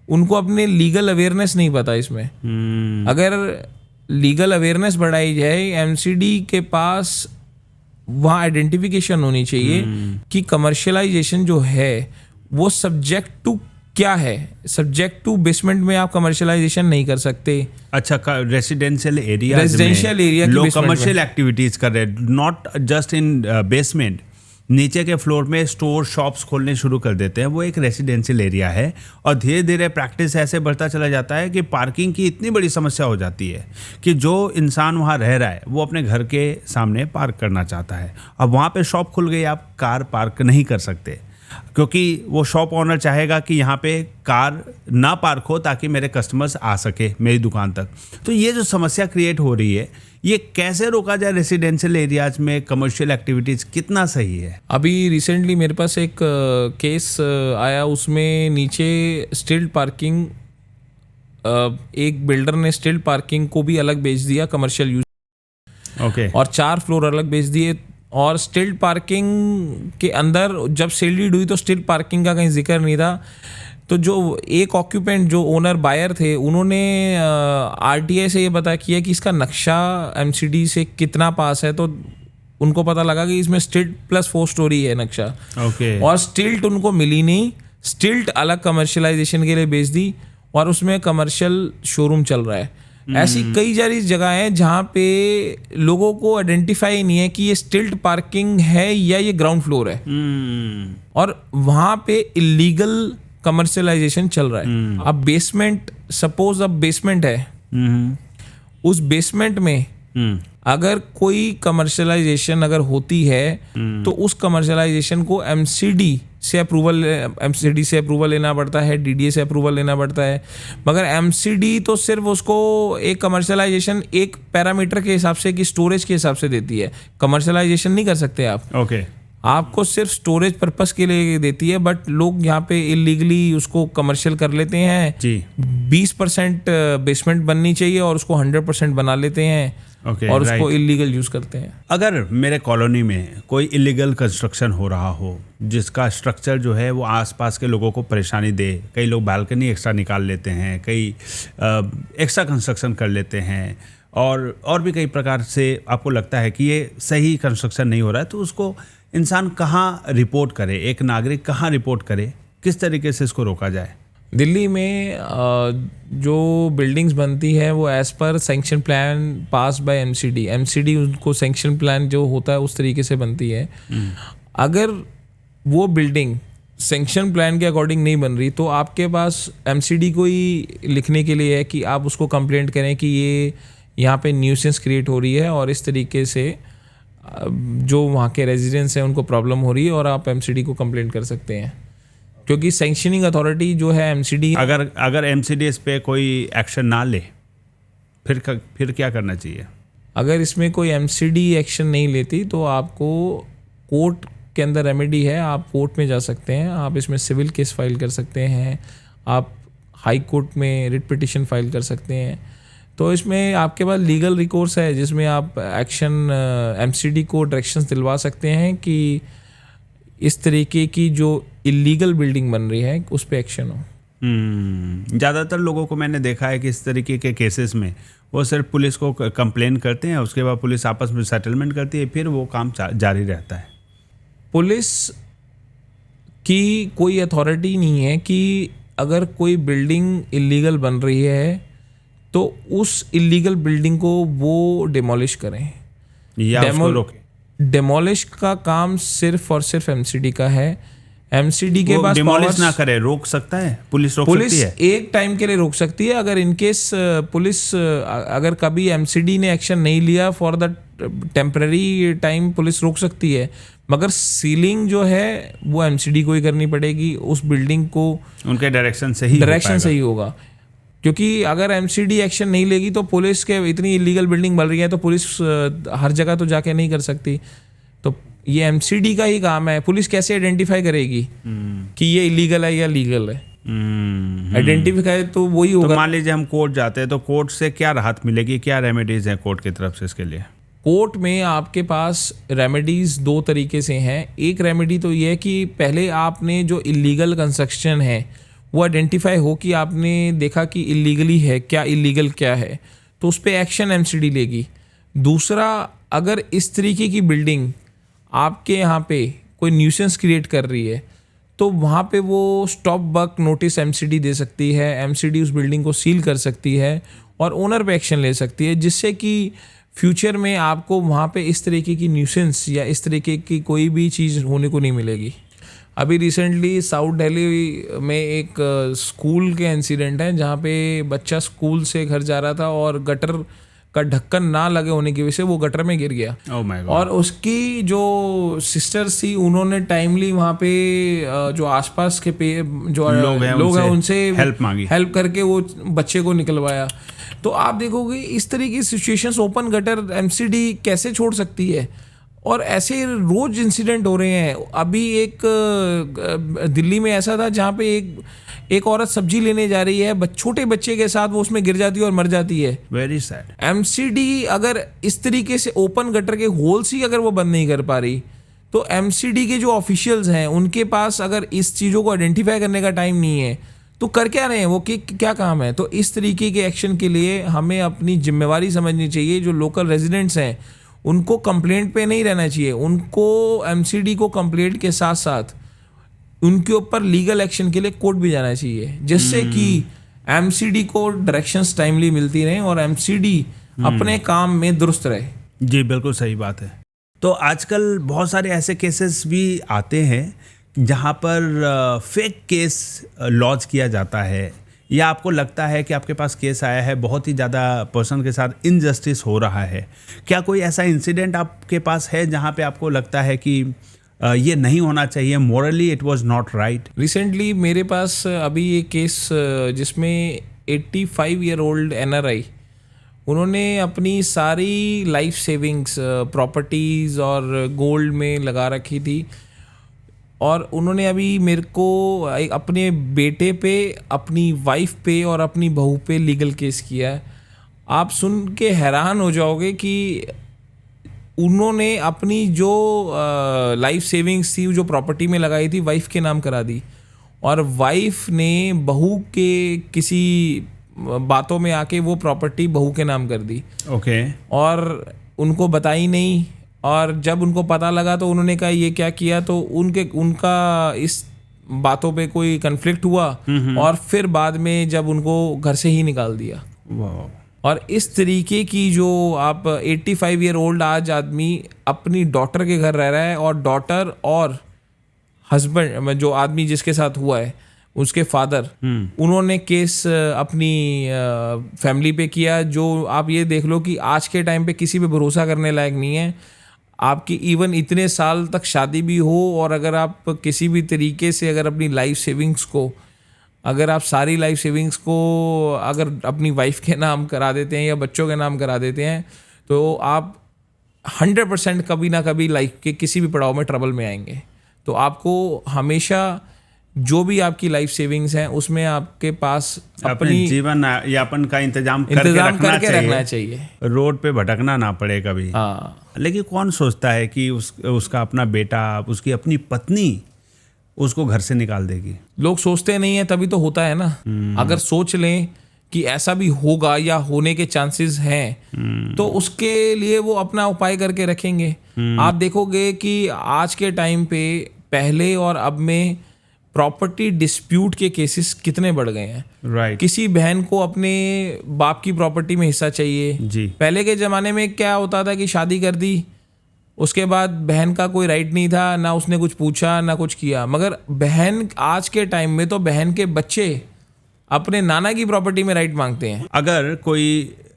उनको अपने लीगल अवेयरनेस नहीं पता इसमें। अगर लीगल अवेयरनेस बढ़ाई जाए, एमसीडी के पास वहाँ आइडेंटिफिकेशन होनी चाहिए कि कमर्शियलाइजेशन जो है वो सब्जेक्ट टू क्या है। सब्जेक्ट टू बेसमेंट में आप कमर्शियलाइजेशन नहीं कर सकते। अच्छा, रेसिडेंशियल एरिया लोग कमर्शियल एक्टिविटीज कर रहे हैं, नॉट जस्ट इन बेसमेंट, नीचे के फ्लोर में स्टोर शॉप्स खोलने शुरू कर देते हैं। वो एक रेसिडेंशियल एरिया है और धीरे धीरे प्रैक्टिस ऐसे बढ़ता चला जाता है कि पार्किंग की इतनी बड़ी समस्या हो जाती है कि जो इंसान वहाँ रह रहा है वो अपने घर के सामने पार्क करना चाहता है। अब वहाँ पे शॉप खुल गई, आप कार पार्क नहीं कर सकते क्योंकि वो शॉप ओनर चाहेगा कि यहाँ पे कार ना पार्क हो ताकि मेरे कस्टमर्स आ सके मेरी दुकान तक। तो ये जो समस्या क्रिएट हो रही है, ये कैसे रोका जाए रेसिडेंशियल एरियाज में कमर्शियल एक्टिविटीज़, कितना सही है? अभी रिसेंटली मेरे पास एक केस आया, उसमें नीचे स्टिल्ड पार्किंग, एक बिल्डर ने स्टिल्ड पार्किंग को भी अलग बेच दिया कमर्शियल यूज। ओके और 4 फ्लोर अलग बेच दिए। और स्टिल्ड पार्किंग के अंदर जब सेल डीड हुई तो स्टिल्ड पार्किंग का कहीं जिक्र नहीं था। तो जो एक ऑक्यूपेंट, जो ओनर बायर थे, उन्होंने आरटीआई से ये पता किया कि इसका नक्शा एमसीडी से कितना पास है, तो उनको पता लगा कि इसमें स्टिल्ट प्लस 4 स्टोरी है नक्शा। ओके और स्टिल्ट उनको मिली नहीं, स्टिल्ट अलग कमर्शियलाइजेशन के लिए बेच दी और उसमें कमर्शियल शोरूम चल रहा है। ऐसी कई सारी जगह हैं जहाँ पे लोगों को आइडेंटिफाई नहीं है कि ये स्टिल्ट पार्किंग है या ये ग्राउंड फ्लोर है, और वहाँ पे इलीगल कमर्शियलाइजेशन चल रहा है। अब बेसमेंट, सपोज अब बेसमेंट है, उस बेसमेंट में अगर कोई कमर्शियलाइजेशन अगर होती है तो उस कमर्शियलाइजेशन को एमसीडी से अप्रूवल लेना पड़ता है, डीडीए से अप्रूवल लेना पड़ता है। मगर एमसीडी तो सिर्फ उसको एक कमर्शियलाइजेशन एक पैरामीटर के हिसाब से कि स्टोरेज के हिसाब से देती है, कमर्शियलाइजेशन नहीं कर सकते आप। ओके आपको सिर्फ स्टोरेज पर्पस के लिए देती है, बट लोग यहाँ पे इलीगली उसको कमर्शियल कर लेते हैं जी। 20% बेसमेंट बननी चाहिए और उसको 100% बना लेते हैं। और उसको इलीगल यूज करते हैं। अगर मेरे कॉलोनी में कोई इलीगल कंस्ट्रक्शन हो रहा हो जिसका स्ट्रक्चर जो है वो आसपास के लोगों को परेशानी दे, कई लोग बालकनी एक्स्ट्रा निकाल लेते हैं, कई एक्स्ट्रा कंस्ट्रक्शन कर लेते हैं, और भी कई प्रकार से आपको लगता है कि ये सही कंस्ट्रक्शन नहीं हो रहा है, तो उसको इंसान कहाँ रिपोर्ट करे, एक नागरिक कहाँ रिपोर्ट करे, किस तरीके से इसको रोका जाए? दिल्ली में जो बिल्डिंग्स बनती है वो as per sanction plan pass bye MCD उनको सेंक्शन प्लान जो होता है उस तरीके से बनती है। अगर वो बिल्डिंग सेंक्शन प्लान के अकॉर्डिंग नहीं बन रही तो आपके पास एमसीडी को ही लिखने के लिए है कि आप उसको कंप्लेंट करें कि ये यहाँ पे न्यूसेंस क्रिएट हो रही है और इस तरीके से जो वहाँ के रेजिडेंट्स हैं उनको प्रॉब्लम हो रही है, और आप एमसीडी को कंप्लेंट कर सकते हैं। क्योंकि सैंक्शनिंग अथॉरिटी जो है एमसीडी, अगर एमसीडी इस पे कोई एक्शन ना ले फिर क्या करना चाहिए? अगर इसमें कोई एमसीडी एक्शन नहीं लेती तो आपको कोर्ट के अंदर रेमेडी है, आप कोर्ट में जा सकते हैं, आप इसमें सिविल केस फाइल कर सकते हैं, आप हाई कोर्ट में रिट पिटिशन फाइल कर सकते हैं। तो इसमें आपके पास लीगल रिकोर्स है जिसमें आप एक्शन एमसीडी को डायरेक्शंस दिलवा सकते हैं कि इस तरीके की जो इलीगल बिल्डिंग बन रही है उस पर एक्शन हो। ज़्यादातर लोगों को मैंने देखा है कि इस तरीके के केसेस में वो सिर्फ पुलिस को कंप्लेन करते हैं, उसके बाद पुलिस आपस में सेटलमेंट करती है, फिर वो काम जारी रहता है। पुलिस की कोई अथॉरिटी नहीं है कि अगर कोई बिल्डिंग इलीगल बन रही है तो उस इलीगल बिल्डिंग को वो डिमोलिश करें या उसको रोकें। डिमोलिश का काम सिर्फ और सिर्फ एमसीडी का है। एमसीडी के पास डिमोलिश powers- ना करे, रोक सकता है, पुलिस रोक पुलिस सकती है। एक टाइम के लिए रोक सकती है। अगर इनकेस पुलिस अगर कभी एमसीडी ने एक्शन नहीं लिया for the temporary time, police रोक सकती है, मगर सीलिंग जो है वो एमसीडी को ही करनी पड़ेगी, उस बिल्डिंग को उनके डायरेक्शन से ही हो डायरेक्शन पाएगा। से ही होगा। क्योंकि अगर एमसीडी एक्शन नहीं लेगी तो पुलिस के इतनी इलीगल बिल्डिंग बन रही है तो पुलिस हर जगह तो जाके नहीं कर सकती। तो ये एमसीडी का ही काम है। पुलिस कैसे आइडेंटिफाई करेगी कि ये इलीगल है या लीगल है? आइडेंटिफाई तो वही तो होगा। मान लीजिए हम कोर्ट जाते हैं तो कोर्ट से क्या राहत मिलेगी, क्या रेमेडीज हैं कोर्ट की तरफ से इसके लिए? कोर्ट में आपके पास रेमेडीज दो तरीके से हैं। एक रेमेडी तो ये है कि पहले आपने जो इलीगल कंस्ट्रक्शन है वो आइडेंटिफाई हो कि आपने देखा कि इलीगली है क्या, इलीगल क्या है, तो उस पर एक्शन एमसीडी लेगी। दूसरा, अगर इस तरीके की बिल्डिंग आपके यहाँ पे कोई न्यूसेंस क्रिएट कर रही है तो वहाँ पे वो स्टॉप वर्क नोटिस एमसीडी दे सकती है। एमसीडी उस बिल्डिंग को सील कर सकती है और ओनर पे एक्शन ले सकती है, जिससे कि फ्यूचर में आपको वहाँ पे इस तरीके की न्यूसेंस या इस तरीके की कोई भी चीज़ होने को नहीं मिलेगी। अभी रिसेंटली साउथ दिल्ली में एक स्कूल के इंसिडेंट है जहाँ पे बच्चा स्कूल से घर जा रहा था और गटर का ढक्कन ना लगे होने की वजह से वो गटर में गिर गया। Oh my God. और उसकी जो सिस्टर्स थी उन्होंने टाइमली वहाँ पे जो आसपास के जो लोग हैं उनसे हेल्प करके वो बच्चे को निकलवाया। तो आप देखोगे इस तरह की सिचुएशंस ओपन गटर एमसीडी कैसे छोड़ सकती है, और ऐसे रोज इंसिडेंट हो रहे हैं। अभी एक दिल्ली में ऐसा था जहाँ पे एक औरत सब्जी लेने जा रही है, छोटे बच्चे के साथ, वो उसमें गिर जाती है और मर जाती है। Very sad. एमसीडी अगर इस तरीके से ओपन गटर के होल्स ही अगर वो बंद नहीं कर पा रही तो एमसीडी के जो ऑफिशियल्स हैं उनके पास अगर इस चीज़ों को आइडेंटिफाई करने का टाइम नहीं है तो कर क्या रहे हैं वो, क्या काम है? तो इस तरीके के एक्शन के लिए हमें अपनी जिम्मेवारी समझनी चाहिए। जो लोकल रेजिडेंट्स हैं उनको कंप्लेंट पे नहीं रहना चाहिए, उनको एमसीडी को कंप्लेंट के साथ साथ उनके ऊपर लीगल एक्शन के लिए कोर्ट भी जाना चाहिए, जिससे कि एमसीडी को डायरेक्शंस टाइमली मिलती रहें और एमसीडी अपने काम में दुरुस्त रहे। जी बिल्कुल सही बात है। तो आजकल बहुत सारे ऐसे केसेस भी आते हैं जहाँ पर फेक केस लॉन्च किया जाता है, या आपको लगता है कि आपके पास केस आया है, बहुत ही ज़्यादा पर्सन के साथ इनजस्टिस हो रहा है। क्या कोई ऐसा इंसिडेंट आपके पास है जहाँ पे आपको लगता है कि ये नहीं होना चाहिए, morally it was not right? Recently मेरे पास अभी ये केस जिसमें 85 ईयर ओल्ड NRI, उन्होंने अपनी सारी लाइफ सेविंग्स प्रॉपर्टीज़ और गोल्ड में लगा रखी थी, और उन्होंने अभी मेरे को अपने बेटे पे, अपनी वाइफ पे और अपनी बहू पे लीगल केस किया है। आप सुन के हैरान हो जाओगे कि उन्होंने अपनी जो लाइफ सेविंग्स थी, जो प्रॉपर्टी में लगाई थी, वाइफ के नाम करा दी, और वाइफ ने बहू के किसी बातों में आके वो प्रॉपर्टी बहू के नाम कर दी। ओके। और उनको बताई नहीं, और जब उनको पता लगा तो उन्होंने कहा ये क्या किया, तो उनका इस बातों पे कोई कन्फ्लिक्ट हुआ और फिर बाद में जब उनको घर से ही निकाल दिया। और इस तरीके की जो आप 85 ईयर ओल्ड आज आदमी अपनी डॉटर के घर रह रहा है, और डॉटर और हस्बैंड जो आदमी जिसके साथ हुआ है उसके फादर, उन्होंने केस अपनी फैमिली पे किया। जो आप ये देख लो कि आज के टाइम पे किसी पे भरोसा करने लायक नहीं है। आपकी इवन इतने साल तक शादी भी हो और अगर आप किसी भी तरीके से अगर अपनी लाइफ सेविंग्स को, अगर आप सारी लाइफ सेविंग्स को अगर अपनी वाइफ के नाम करा देते हैं या बच्चों के नाम करा देते हैं तो आप 100% कभी ना कभी लाइफ के किसी भी पड़ाव में ट्रबल में आएंगे। तो आपको हमेशा जो भी आपकी लाइफ सेविंग्स हैं उसमें आपके पास अपनी जीवन यापन का इंतजाम करके रखना चाहिए, रोड पे भटकना ना पड़े कभी। हाँ। लेकिन कौन सोचता है कि उसका अपना बेटा, उसकी अपनी पत्नी उसको घर से निकाल देगी? लोग सोचते नहीं है तभी तो होता है ना। अगर सोच लें कि ऐसा भी होगा या होने के चांसेस हैं तो उसके लिए वो अपना उपाय करके रखेंगे। आप देखोगे कि आज के टाइम पे पहले और अब में प्रॉपर्टी डिस्प्यूट के केसेस कितने बढ़ गए हैं। राइट। किसी बहन को अपने बाप की प्रॉपर्टी में हिस्सा चाहिए। जी। पहले के ज़माने में क्या होता था कि शादी कर दी उसके बाद बहन का कोई राइट नहीं था, ना उसने कुछ पूछा ना कुछ किया। मगर बहन आज के टाइम में तो बहन के बच्चे अपने नाना की प्रॉपर्टी में राइट मांगते हैं। अगर कोई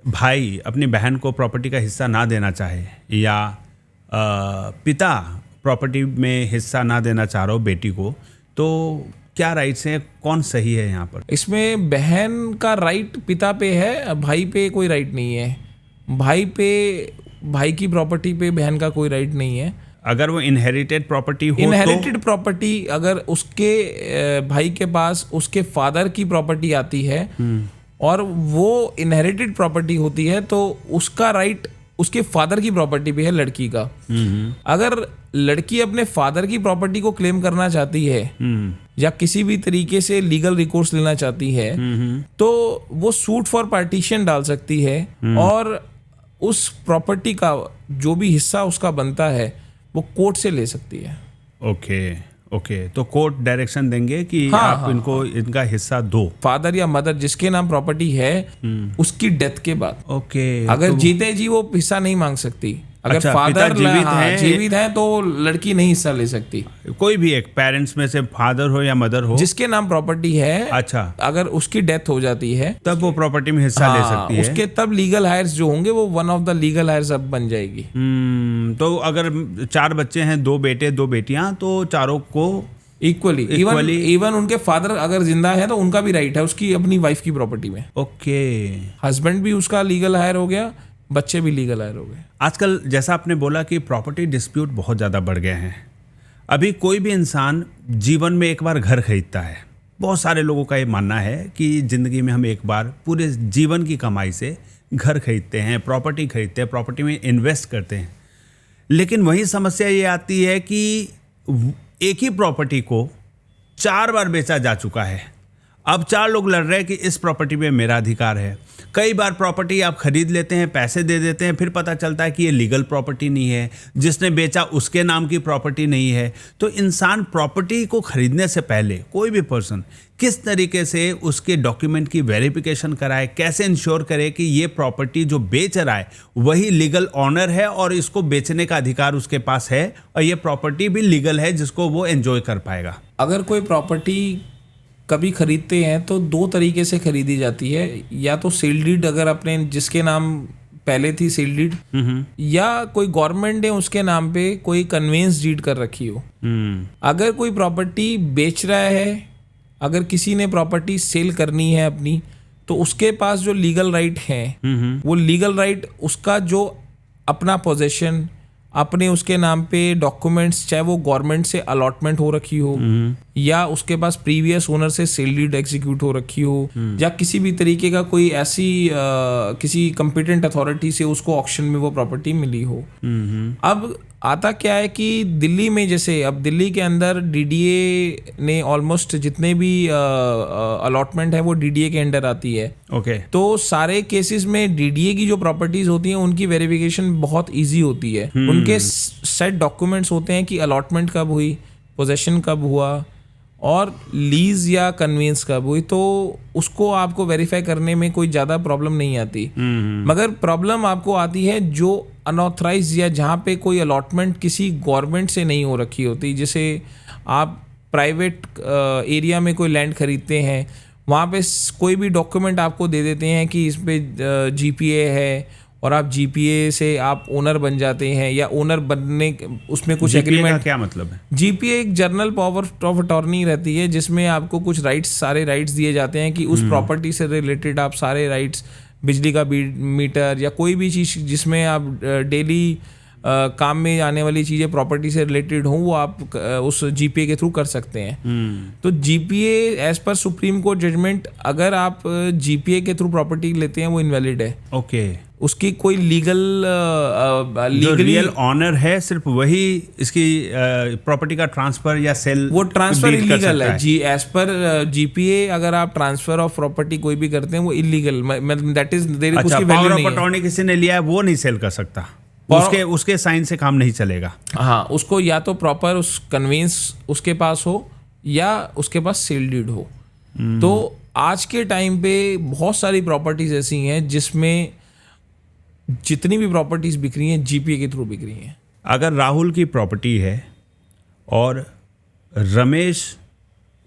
भाई अपनी बहन को प्रॉपर्टी का हिस्सा ना देना चाहे या पिता प्रॉपर्टी में हिस्सा ना देना चाह रहा हो बेटी को, तो क्या राइट्स हैं, कौन सही है यहाँ पर? इसमें बहन का राइट पिता पे है, भाई पे कोई राइट नहीं है। भाई की प्रॉपर्टी पे बहन का कोई राइट नहीं है। अगर वो इनहेरिटेड प्रॉपर्टी हो, इनहेरिटेड प्रॉपर्टी अगर उसके भाई के पास उसके फादर की प्रॉपर्टी आती है और वो इनहेरिटेड प्रॉपर्टी होती है, तो उसका राइट उसके फादर की प्रॉपर्टी पे है, लड़की का। अगर लड़की अपने फादर की प्रॉपर्टी को क्लेम करना चाहती है या किसी भी तरीके से लीगल रिकोर्स लेना चाहती है, तो वो सूट फॉर पार्टीशन डाल सकती है और उस प्रॉपर्टी का जो भी हिस्सा उसका बनता है वो कोर्ट से ले सकती है। ओके, तो कोर्ट डायरेक्शन देंगे कि आप इनको इनका हिस्सा दो। फादर या मदर जिसके नाम प्रॉपर्टी है उसकी डेथ के बाद। ओके, अगर तो जीते जी वो हिस्सा नहीं मांग सकती। अगर अच्छा, फादर जीवित है तो लड़की नहीं हिस्सा ले सकती। कोई भी एक पेरेंट्स में से फादर हो या मदर हो जिसके नाम प्रॉपर्टी है, अच्छा, अगर उसकी डेथ हो जाती है तब वो प्रॉपर्टी में हिस्सा ले सकती है। उसके तब लीगल हायर्स जो होंगे वो one of the legal heirs अब बन जाएगी। तो अगर 4 बच्चे हैं, 2 बेटे 2 बेटियां, तो चारों को इक्वली इवन उनके फादर अगर जिंदा है तो उनका भी राइट है उसकी अपनी वाइफ की प्रॉपर्टी में। ओके, हस्बैंड भी उसका लीगल हायर हो गया, बच्चे भी लीगल हायर हो गए। आजकल जैसा आपने बोला कि प्रॉपर्टी डिस्प्यूट बहुत ज़्यादा बढ़ गए हैं। अभी कोई भी इंसान जीवन में एक बार घर खरीदता है। बहुत सारे लोगों का ये मानना है कि ज़िंदगी में हम एक बार पूरे जीवन की कमाई से घर खरीदते हैं, प्रॉपर्टी खरीदते हैं, प्रॉपर्टी में इन्वेस्ट करते हैं। लेकिन वही समस्या ये आती है कि एक ही प्रॉपर्टी को 4 बार बेचा जा चुका है। अब 4 लोग लड़ रहे हैं कि इस प्रॉपर्टी में मेरा अधिकार है। कई बार प्रॉपर्टी आप खरीद लेते हैं, पैसे दे देते हैं, फिर पता चलता है कि ये लीगल प्रॉपर्टी नहीं है, जिसने बेचा उसके नाम की प्रॉपर्टी नहीं है। तो इंसान प्रॉपर्टी को खरीदने से पहले, कोई भी पर्सन किस तरीके से उसके डॉक्यूमेंट की वेरिफिकेशन कराए, कैसे इंश्योर करे कि ये प्रॉपर्टी जो बेच रहा है वही लीगल ऑनर है और इसको बेचने का अधिकार उसके पास है और ये प्रॉपर्टी भी लीगल है जिसको वो एंजॉय कर पाएगा। अगर कोई प्रॉपर्टी कभी खरीदते हैं तो 2 तरीके से खरीदी जाती है। या तो सेल डीड, अगर अपने जिसके नाम पहले थी सेल डीड, या कोई गवर्नमेंट ने उसके नाम पे कोई कन्वेंस डीड कर रखी हो। अगर कोई प्रॉपर्टी बेच रहा है, अगर किसी ने प्रॉपर्टी सेल करनी है अपनी, तो उसके पास जो लीगल राइट है वो लीगल राइट उसका जो अपना पोजेशन, अपने उसके नाम पे डॉक्यूमेंट्स, चाहे वो गवर्नमेंट से अलॉटमेंट हो रखी हो या उसके पास प्रीवियस ओनर से सेल डीड एग्जीक्यूट हो रखी हो या किसी भी तरीके का कोई ऐसी किसी कॉम्पिटेंट अथॉरिटी से उसको ऑक्शन में वो प्रॉपर्टी मिली हो। अब आता क्या है कि दिल्ली में, जैसे अब दिल्ली के अंदर डीडीए ने ऑलमोस्ट जितने भी अलॉटमेंट है वो डीडीए के अंडर आती है। ओके, तो सारे केसेस में डीडीए की जो प्रॉपर्टीज होती हैं उनकी वेरिफिकेशन बहुत इजी होती है। उनके सेट डॉक्यूमेंट्स होते हैं कि अलॉटमेंट कब हुई, पोजेशन कब हुआ और लीज या कन्वेंस कब हुई, तो उसको आपको वेरीफाई करने में कोई ज़्यादा प्रॉब्लम नहीं आती। मगर प्रॉब्लम आपको आती है जो अनऑथराइज या जहाँ पे कोई अलॉटमेंट किसी गवर्नमेंट से नहीं हो रखी होती। जैसे आप प्राइवेट एरिया में कोई लैंड खरीदते हैं, वहाँ पे कोई भी डॉक्यूमेंट आपको दे देते हैं कि इस पे जीपीए है और आप जीपीए से आप ओनर बन जाते हैं या ओनर बनने उसमें कुछ एग्रीमेंट। क्या मतलब है? जीपीए एक जर्नल पावर ऑफ अटॉर्नी रहती है जिसमें आपको कुछ राइट्स, सारे राइट्स दिए जाते हैं कि उस प्रॉपर्टी से रिलेटेड आप सारे राइट्स, बिजली का मीटर या कोई भी चीज़ जिसमें आप डेली काम में आने वाली चीज़ें प्रॉपर्टी से रिलेटेड हों, वो आप उस जीपीए के थ्रू कर सकते हैं। तो GPA as per Supreme Court judgement, अगर आप जीपीए के थ्रू प्रॉपर्टी लेते हैं वो इनवैलिड है। ओके, उसकी कोई लीगल रियल ऑनर है सिर्फ वही इसकी प्रॉपर्टी का ट्रांसफर या सेल, वो ट्रांसफर इलीगल है जी। एज पर जीपीए अगर आप ट्रांसफर ऑफ प्रॉपर्टी कोई भी करते हैं वो इलीगल, दैट इज देयर कुछ की वैल्यू नहीं है। अटॉर्नी किसी ने लिया है वो नहीं सेल कर सकता, उसके साइन से काम नहीं चलेगा। हाँ, उसको या तो प्रॉपर उस कन्वेंस उसके पास हो या उसके पास सेल डीड हो। तो आज के टाइम पे बहुत सारी प्रॉपर्टीज ऐसी हैं जिसमें जितनी भी प्रॉपर्टीज बिक रही हैं जीपीए के थ्रू बिक रही हैं। अगर राहुल की प्रॉपर्टी है और रमेश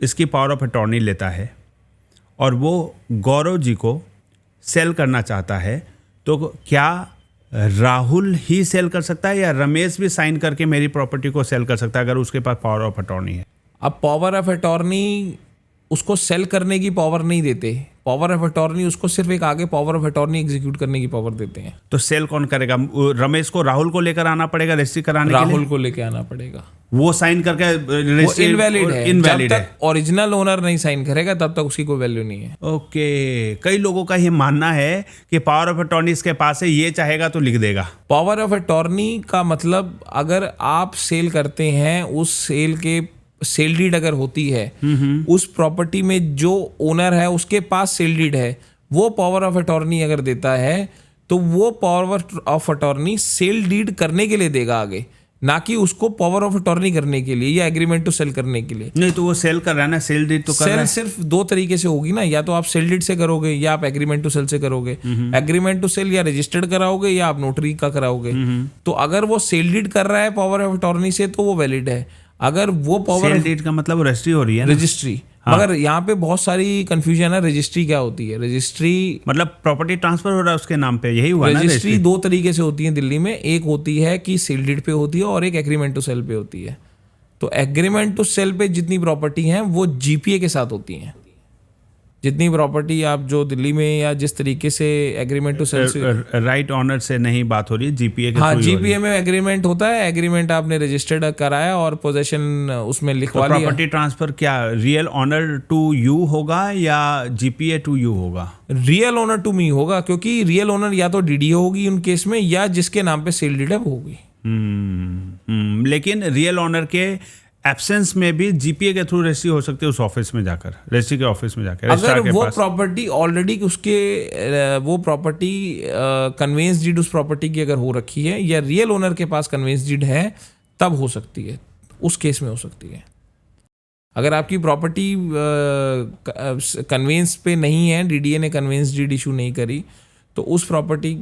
इसकी पावर ऑफ अटॉर्नी लेता है और वो गौरव जी को सेल करना चाहता है, तो क्या राहुल ही सेल कर सकता है या रमेश भी साइन करके मेरी प्रॉपर्टी को सेल कर सकता है अगर उसके पास पावर ऑफ अटॉर्नी है? अब पावर ऑफ अटॉर्नी उसको सेल करने की पावर नहीं देते, पावर ऑफ अटॉर्नी उसको सिर्फ एक आगे पावर ऑफ अटॉर्नी एग्जीक्यूट करने की पावर देते हैं। तो सेल कौन करेगा? रमेश को राहुल को लेकर आना पड़ेगा रजिस्ट्री कराने के लिए? राहुल को लेके आना पड़ेगा, वो साइन करके वो इनवैलिड है। इनवैलिड जब है। तक ओरिजिनल ओनर नहीं साइन करेगा तब तक उसकी कोई वैल्यू नहीं है। ओके, कई लोगों का ये मानना है कि पावर ऑफ अटॉर्नी इसके पास है, ये चाहेगा तो लिख देगा। पावर ऑफ अटॉर्नी का मतलब अगर आप सेल करते हैं, उस सेल के सेल डीड अगर होती है, उस प्रॉपर्टी में जो ओनर है उसके पास सेल डीड है, वो पावर ऑफ अटॉर्नी अगर देता है तो वो power of attorney sale deed करने के लिए देगा आगे, ना कि उसको पावर ऑफ अटॉर्नी करने के लिए या एग्रीमेंट टू सेल करने के लिए। नहीं तो वो सेल कर रहा है ना, सेल डीड तो कर रहा है। सेल सिर्फ दो तरीके से होगी ना, या तो आप सेल डीड से करोगे या आप एग्रीमेंट टू सेल से करोगे। एग्रीमेंट टू सेल या रजिस्टर्ड कराओगे या आप नोटरी का कराओगे। तो अगर वो सेल डीड कर रहा है पावर ऑफ अटॉर्नी से तो वो वैलिड है। अगर वो पावर सेल डीड का मतलब रजिस्ट्री हो रही है ना? रजिस्ट्री। मगर यहाँ पे बहुत सारी कंफ्यूजन है। रजिस्ट्री क्या होती है? रजिस्ट्री मतलब प्रॉपर्टी ट्रांसफर हो रहा है उसके नाम पे, यही हुआ ना? रजिस्ट्री दो तरीके से होती है दिल्ली में, एक होती है कि सेल डीड पे होती है और एक एग्रीमेंट टू सेल पे होती है। तो एग्रीमेंट टू सेल पे जितनी प्रॉपर्टी हैं वो जीपीए के साथ होती हैं। जितनी प्रॉपर्टी आप जो दिल्ली में या जिस तरीके से एग्रीमेंट टू सेल से, राइट ऑनर से नहीं बात हो रही है, जीपीए के हाँ थ्रू ही हो रही है। जीपीए में एग्रीमेंट होता है। एग्रीमेंट आपने रजिस्टर्ड कराया और पोजेशन उसमें लिखवा लिया। प्रॉपर्टी ट्रांसफर क्या रियल ऑनर टू यू होगा या जीपीए टू यू होगा? रियल ओनर टू मी होगा, क्योंकि रियल ओनर या तो डीडी होगी उन केस में या जिसके नाम पे सेल डीड है वो होगी। लेकिन रियल ऑनर के एब्सेंस में भी जीपीए के थ्रू रजिस्ट्री हो सकती है उस ऑफिस में जाकर, रजिस्ट्री के ऑफिस में जाकर। अगर वो प्रॉपर्टी ऑलरेडी उसके वो प्रॉपर्टी कन्वेंस डीड उस प्रॉपर्टी की अगर हो रखी है या रियल ओनर के पास कन्वेंस डीड है तब हो सकती है, उस केस में हो सकती है। अगर आपकी प्रॉपर्टी कन्वेंस पे नहीं है, डीडीए ने कन्वेंस डीड इशू नहीं करी, तो उस प्रॉपर्टी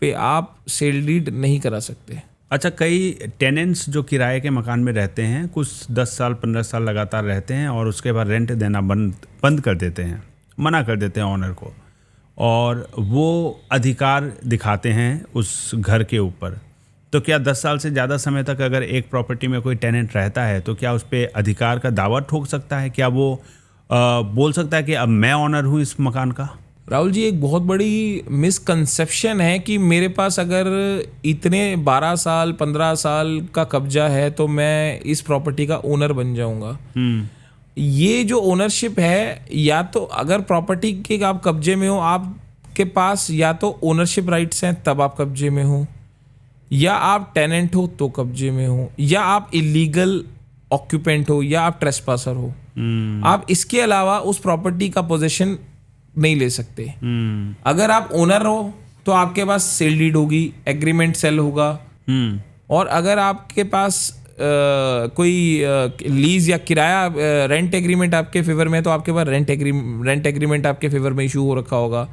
पे आप सेल डीड नहीं करा सकते। अच्छा, कई टेनेंट्स जो किराए के मकान में रहते हैं, कुछ 10 साल 15 साल लगातार रहते हैं और उसके बाद रेंट देना बंद कर देते हैं, मना कर देते हैं ऑनर को, और वो अधिकार दिखाते हैं उस घर के ऊपर। तो क्या 10 साल से ज़्यादा समय तक अगर एक प्रॉपर्टी में कोई टेनेंट रहता है तो क्या उस पर अधिकार का दावा ठोक सकता है? क्या वो बोल सकता है कि अब मैं ऑनर हूँ इस मकान का? राहुल जी, एक बहुत बड़ी मिसकंसेप्शन है कि मेरे पास अगर इतने 12 साल 15 साल का कब्जा है तो मैं इस प्रॉपर्टी का ओनर बन जाऊंगा। ये जो ओनरशिप है, या तो अगर प्रॉपर्टी के आप कब्जे में हो, आपके पास या तो ओनरशिप राइट्स हैं तब आप कब्जे में हो, या आप टेनेंट हो तो कब्जे में हो, या आप इलीगल ऑक्यूपेंट हो, या आप ट्रेसपासर हो। आप इसके अलावा उस प्रॉपर्टी का पोजीशन नहीं ले सकते। अगर आप ओनर हो तो आपके पास सेल डीड होगी, एग्रीमेंट सेल होगा, और अगर आपके पास कोई लीज या किराया रेंट एग्रीमेंट आपके फेवर में है तो आपके पास रेंट एग्रीमेंट आपके फेवर में इशू हो रखा होगा।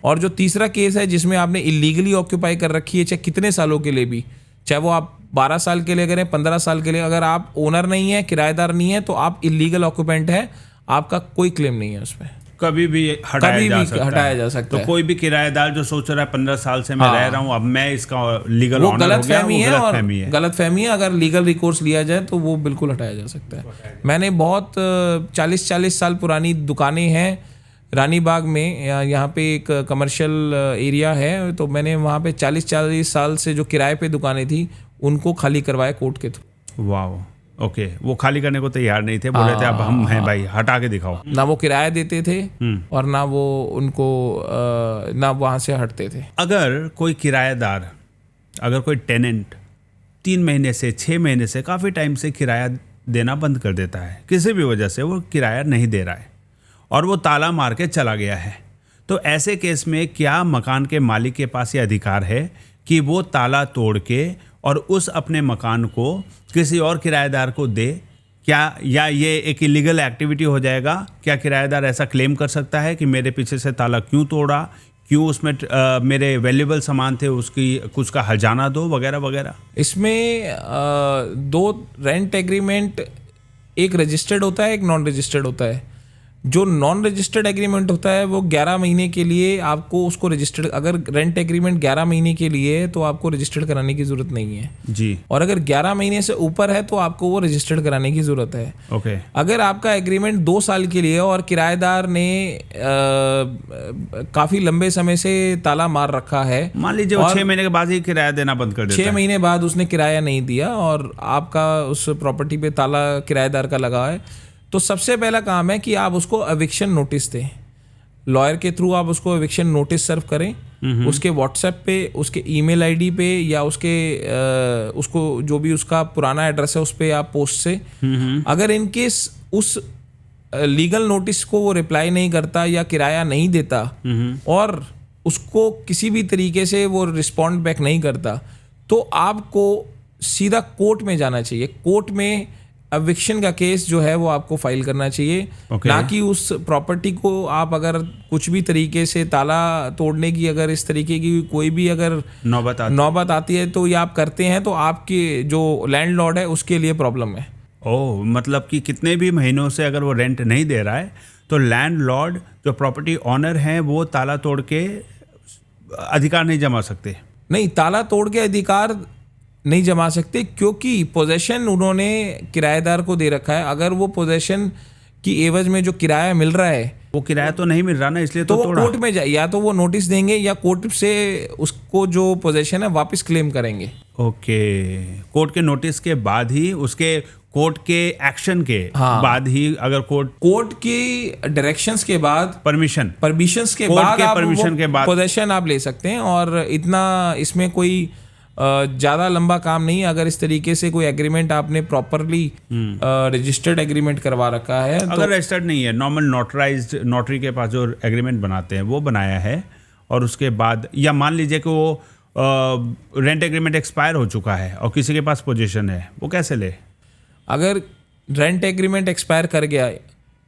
और जो तीसरा केस है जिसमें आपने इलीगली ऑक्यूपाई कर रखी है, चाहे कितने सालों के लिए भी, चाहे वो आप 12 साल के लिए करें, 15 साल के लिए, अगर आप ओनर नहीं है, किराएदार नहीं है, तो आप इलीगल ऑक्यूपेंट है, आपका कोई क्लेम नहीं है उस पर। कभी भी हटाया जा सकता है। तो कोई भी किराएदार जो सोच रहा है 15 साल से मैं रह रहा हूँ, अब मैं इसका लीगल ऑनर हो गया, वो गलतफहमी है। अगर लीगल रिकोर्स लिया जाए तो वो बिल्कुल हटाया जा सकता है। मैंने बहुत 40 साल पुरानी दुकानें हैं रानी बाग में, यहाँ पे एक कमर्शियल एरिया है, तो मैंने वहाँ पे 40 साल से जो किराए पे दुकानें थी उनको खाली करवाया कोर्ट के थ्रू। वाह, ओके। वो खाली करने को तैयार नहीं थे, बोल रहे थे अब हम हैं भाई, हटा के दिखाओ। ना वो किराया देते थे और ना वो उनको ना वहाँ से हटते थे। अगर कोई किराएदार, अगर कोई टेनेंट 3 महीने से 6 महीने से काफ़ी टाइम से किराया देना बंद कर देता है, किसी भी वजह से वो किराया नहीं दे रहा है और वो ताला मार के चला गया है, तो ऐसे केस में क्या मकान के मालिक के पास ये अधिकार है कि वो ताला तोड़ के और उस अपने मकान को किसी और किराएदार को दे? क्या या ये एक इलीगल एक्टिविटी हो जाएगा? क्या किराएदार ऐसा क्लेम कर सकता है कि मेरे पीछे से ताला क्यों तोड़ा, क्यों उसमें मेरे वैल्यूएबल सामान थे उसकी कुछ का हर्जाना दो वगैरह वगैरह? इसमें दो रेंट एग्रीमेंट, एक रजिस्टर्ड होता है, एक नॉन रजिस्टर्ड होता है। जो नॉन रजिस्टर्ड एग्रीमेंट होता है वो 11 महीने के लिए आपको उसको रजिस्टर्ड, अगर रेंट एग्रीमेंट 11 महीने के लिए है तो आपको रजिस्टर्ड कराने की ज़रूरत नहीं है जी। और अगर 11 महीने से ऊपर है तो आपको वो रजिस्टर्ड कराने की ज़रूरत है। ओके। अगर आपका एग्रीमेंट 2 साल के लिए है और किराएदार ने काफ़ी लंबे समय से ताला मार रखा है, मान लीजिए वो 6 महीने के बाद ही किराया देना बंद कर देता 6 महीने बाद उसने किराया नहीं दिया और आपका उस प्रॉपर्टी पे ताला किराएदार का लगा है, तो सबसे पहला काम है कि आप उसको एविक्शन नोटिस दें। लॉयर के थ्रू आप उसको एविक्शन नोटिस सर्व करें, उसके व्हाट्सएप पे, उसके ईमेल आईडी पे या उसके उसको जो भी उसका पुराना एड्रेस है उस पे आप पोस्ट से, अगर इन केस उस लीगल नोटिस को वो रिप्लाई नहीं करता या किराया नहीं देता और उसको किसी भी तरीके से वो रिस्पॉन्ड बैक नहीं करता, तो आपको सीधा कोर्ट में जाना चाहिए। कोर्ट में एविक्शन का केस जो है वो आपको फाइल करना चाहिए। ना कि उस प्रॉपर्टी को आप अगर कुछ भी तरीके से ताला तोड़ने की अगर इस तरीके की कोई भी अगर नौबत आती है तो ये आप करते हैं तो आपके जो लैंडलॉर्ड है उसके लिए प्रॉब्लम है। ओह, मतलब कि कितने भी महीनों से अगर वो रेंट नहीं दे रहा है तो लैंडलॉर्ड जो प्रॉपर्टी ऑनर हैं वो ताला तोड़ के अधिकार नहीं जमा सकते? नहीं, ताला तोड़ के अधिकार नहीं जमा सकते क्योंकि पोजेशन उन्होंने किराएदार को दे रखा है। अगर वो पोजेशन की एवज में जो किराया मिल रहा है वो किराया तो नहीं मिल रहा ना, इसलिए तो वो कोर्ट में जाए, या तो वो नोटिस देंगे या कोर्ट से उसको जो पोजेशन है वापस क्लेम करेंगे। ओके, कोर्ट के नोटिस के बाद ही, उसके कोर्ट के एक्शन के बाद ही, अगर कोर्ट की डायरेक्शंस के बाद, परमिशंस के बाद, परमिशन के बाद पोजेशन आप ले सकते हैं। और इतना इसमें कोई ज़्यादा लंबा काम नहीं है। अगर इस तरीके से कोई एग्रीमेंट आपने प्रॉपरली रजिस्टर्ड एग्रीमेंट करवा रखा है, अगर रजिस्टर्ड नहीं है, नॉर्मल नोटराइज्ड नोटरी के पास जो एग्रीमेंट बनाते हैं वो बनाया है, और उसके बाद, या मान लीजिए कि वो रेंट एग्रीमेंट एक्सपायर हो चुका है और किसी के पास पोजीशन है, वो कैसे ले? अगर रेंट एग्रीमेंट एक्सपायर कर गया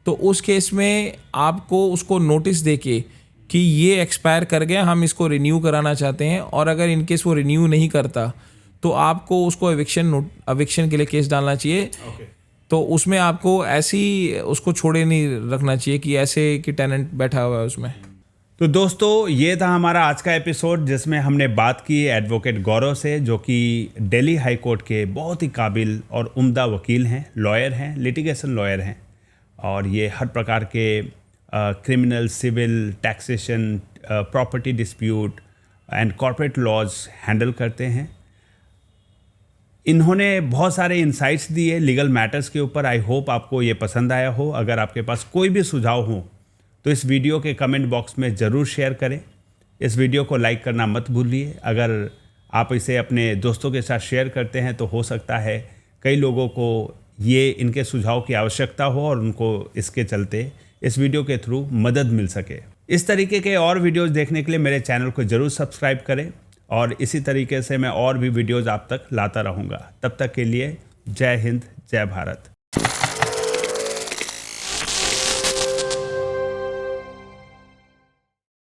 तो उस केस में आपको उसको नोटिस देके कि ये एक्सपायर कर गया, हम इसको रिन्यू कराना चाहते हैं, और अगर इन केस वो रिन्यू नहीं करता तो आपको उसको एविक्शन के लिए केस डालना चाहिए। तो उसमें आपको ऐसी उसको छोड़े नहीं रखना चाहिए कि ऐसे कि टेनेंट बैठा हुआ है उसमें। तो दोस्तों, ये था हमारा आज का एपिसोड जिसमें हमने बात की एडवोकेट गौरव से, जो कि दिल्ली हाई कोर्ट के बहुत ही काबिल और उम्दा वकील हैं, लॉयर हैं, लिटिगेशन लॉयर हैं, और ये हर प्रकार के criminal, civil, taxation, property dispute and corporate laws handle करते हैं। इन्होंने बहुत सारे इंसाइट्स दिए लीगल मैटर्स के ऊपर। आई होप आपको ये पसंद आया हो। अगर आपके पास कोई भी सुझाव हो तो इस वीडियो के कमेंट बॉक्स में ज़रूर शेयर करें। इस वीडियो को लाइक करना मत भूलिए। अगर आप इसे अपने दोस्तों के साथ शेयर करते हैं तो हो सकता है कई लोगों को ये इनके सुझाव की आवश्यकता हो और उनको इसके चलते इस वीडियो के थ्रू मदद मिल सके। इस तरीके के और वीडियोस देखने के लिए मेरे चैनल को ज़रूर सब्सक्राइब करें, और इसी तरीके से मैं और भी वीडियोस आप तक लाता रहूँगा। तब तक के लिए जय हिंद, जय भारत।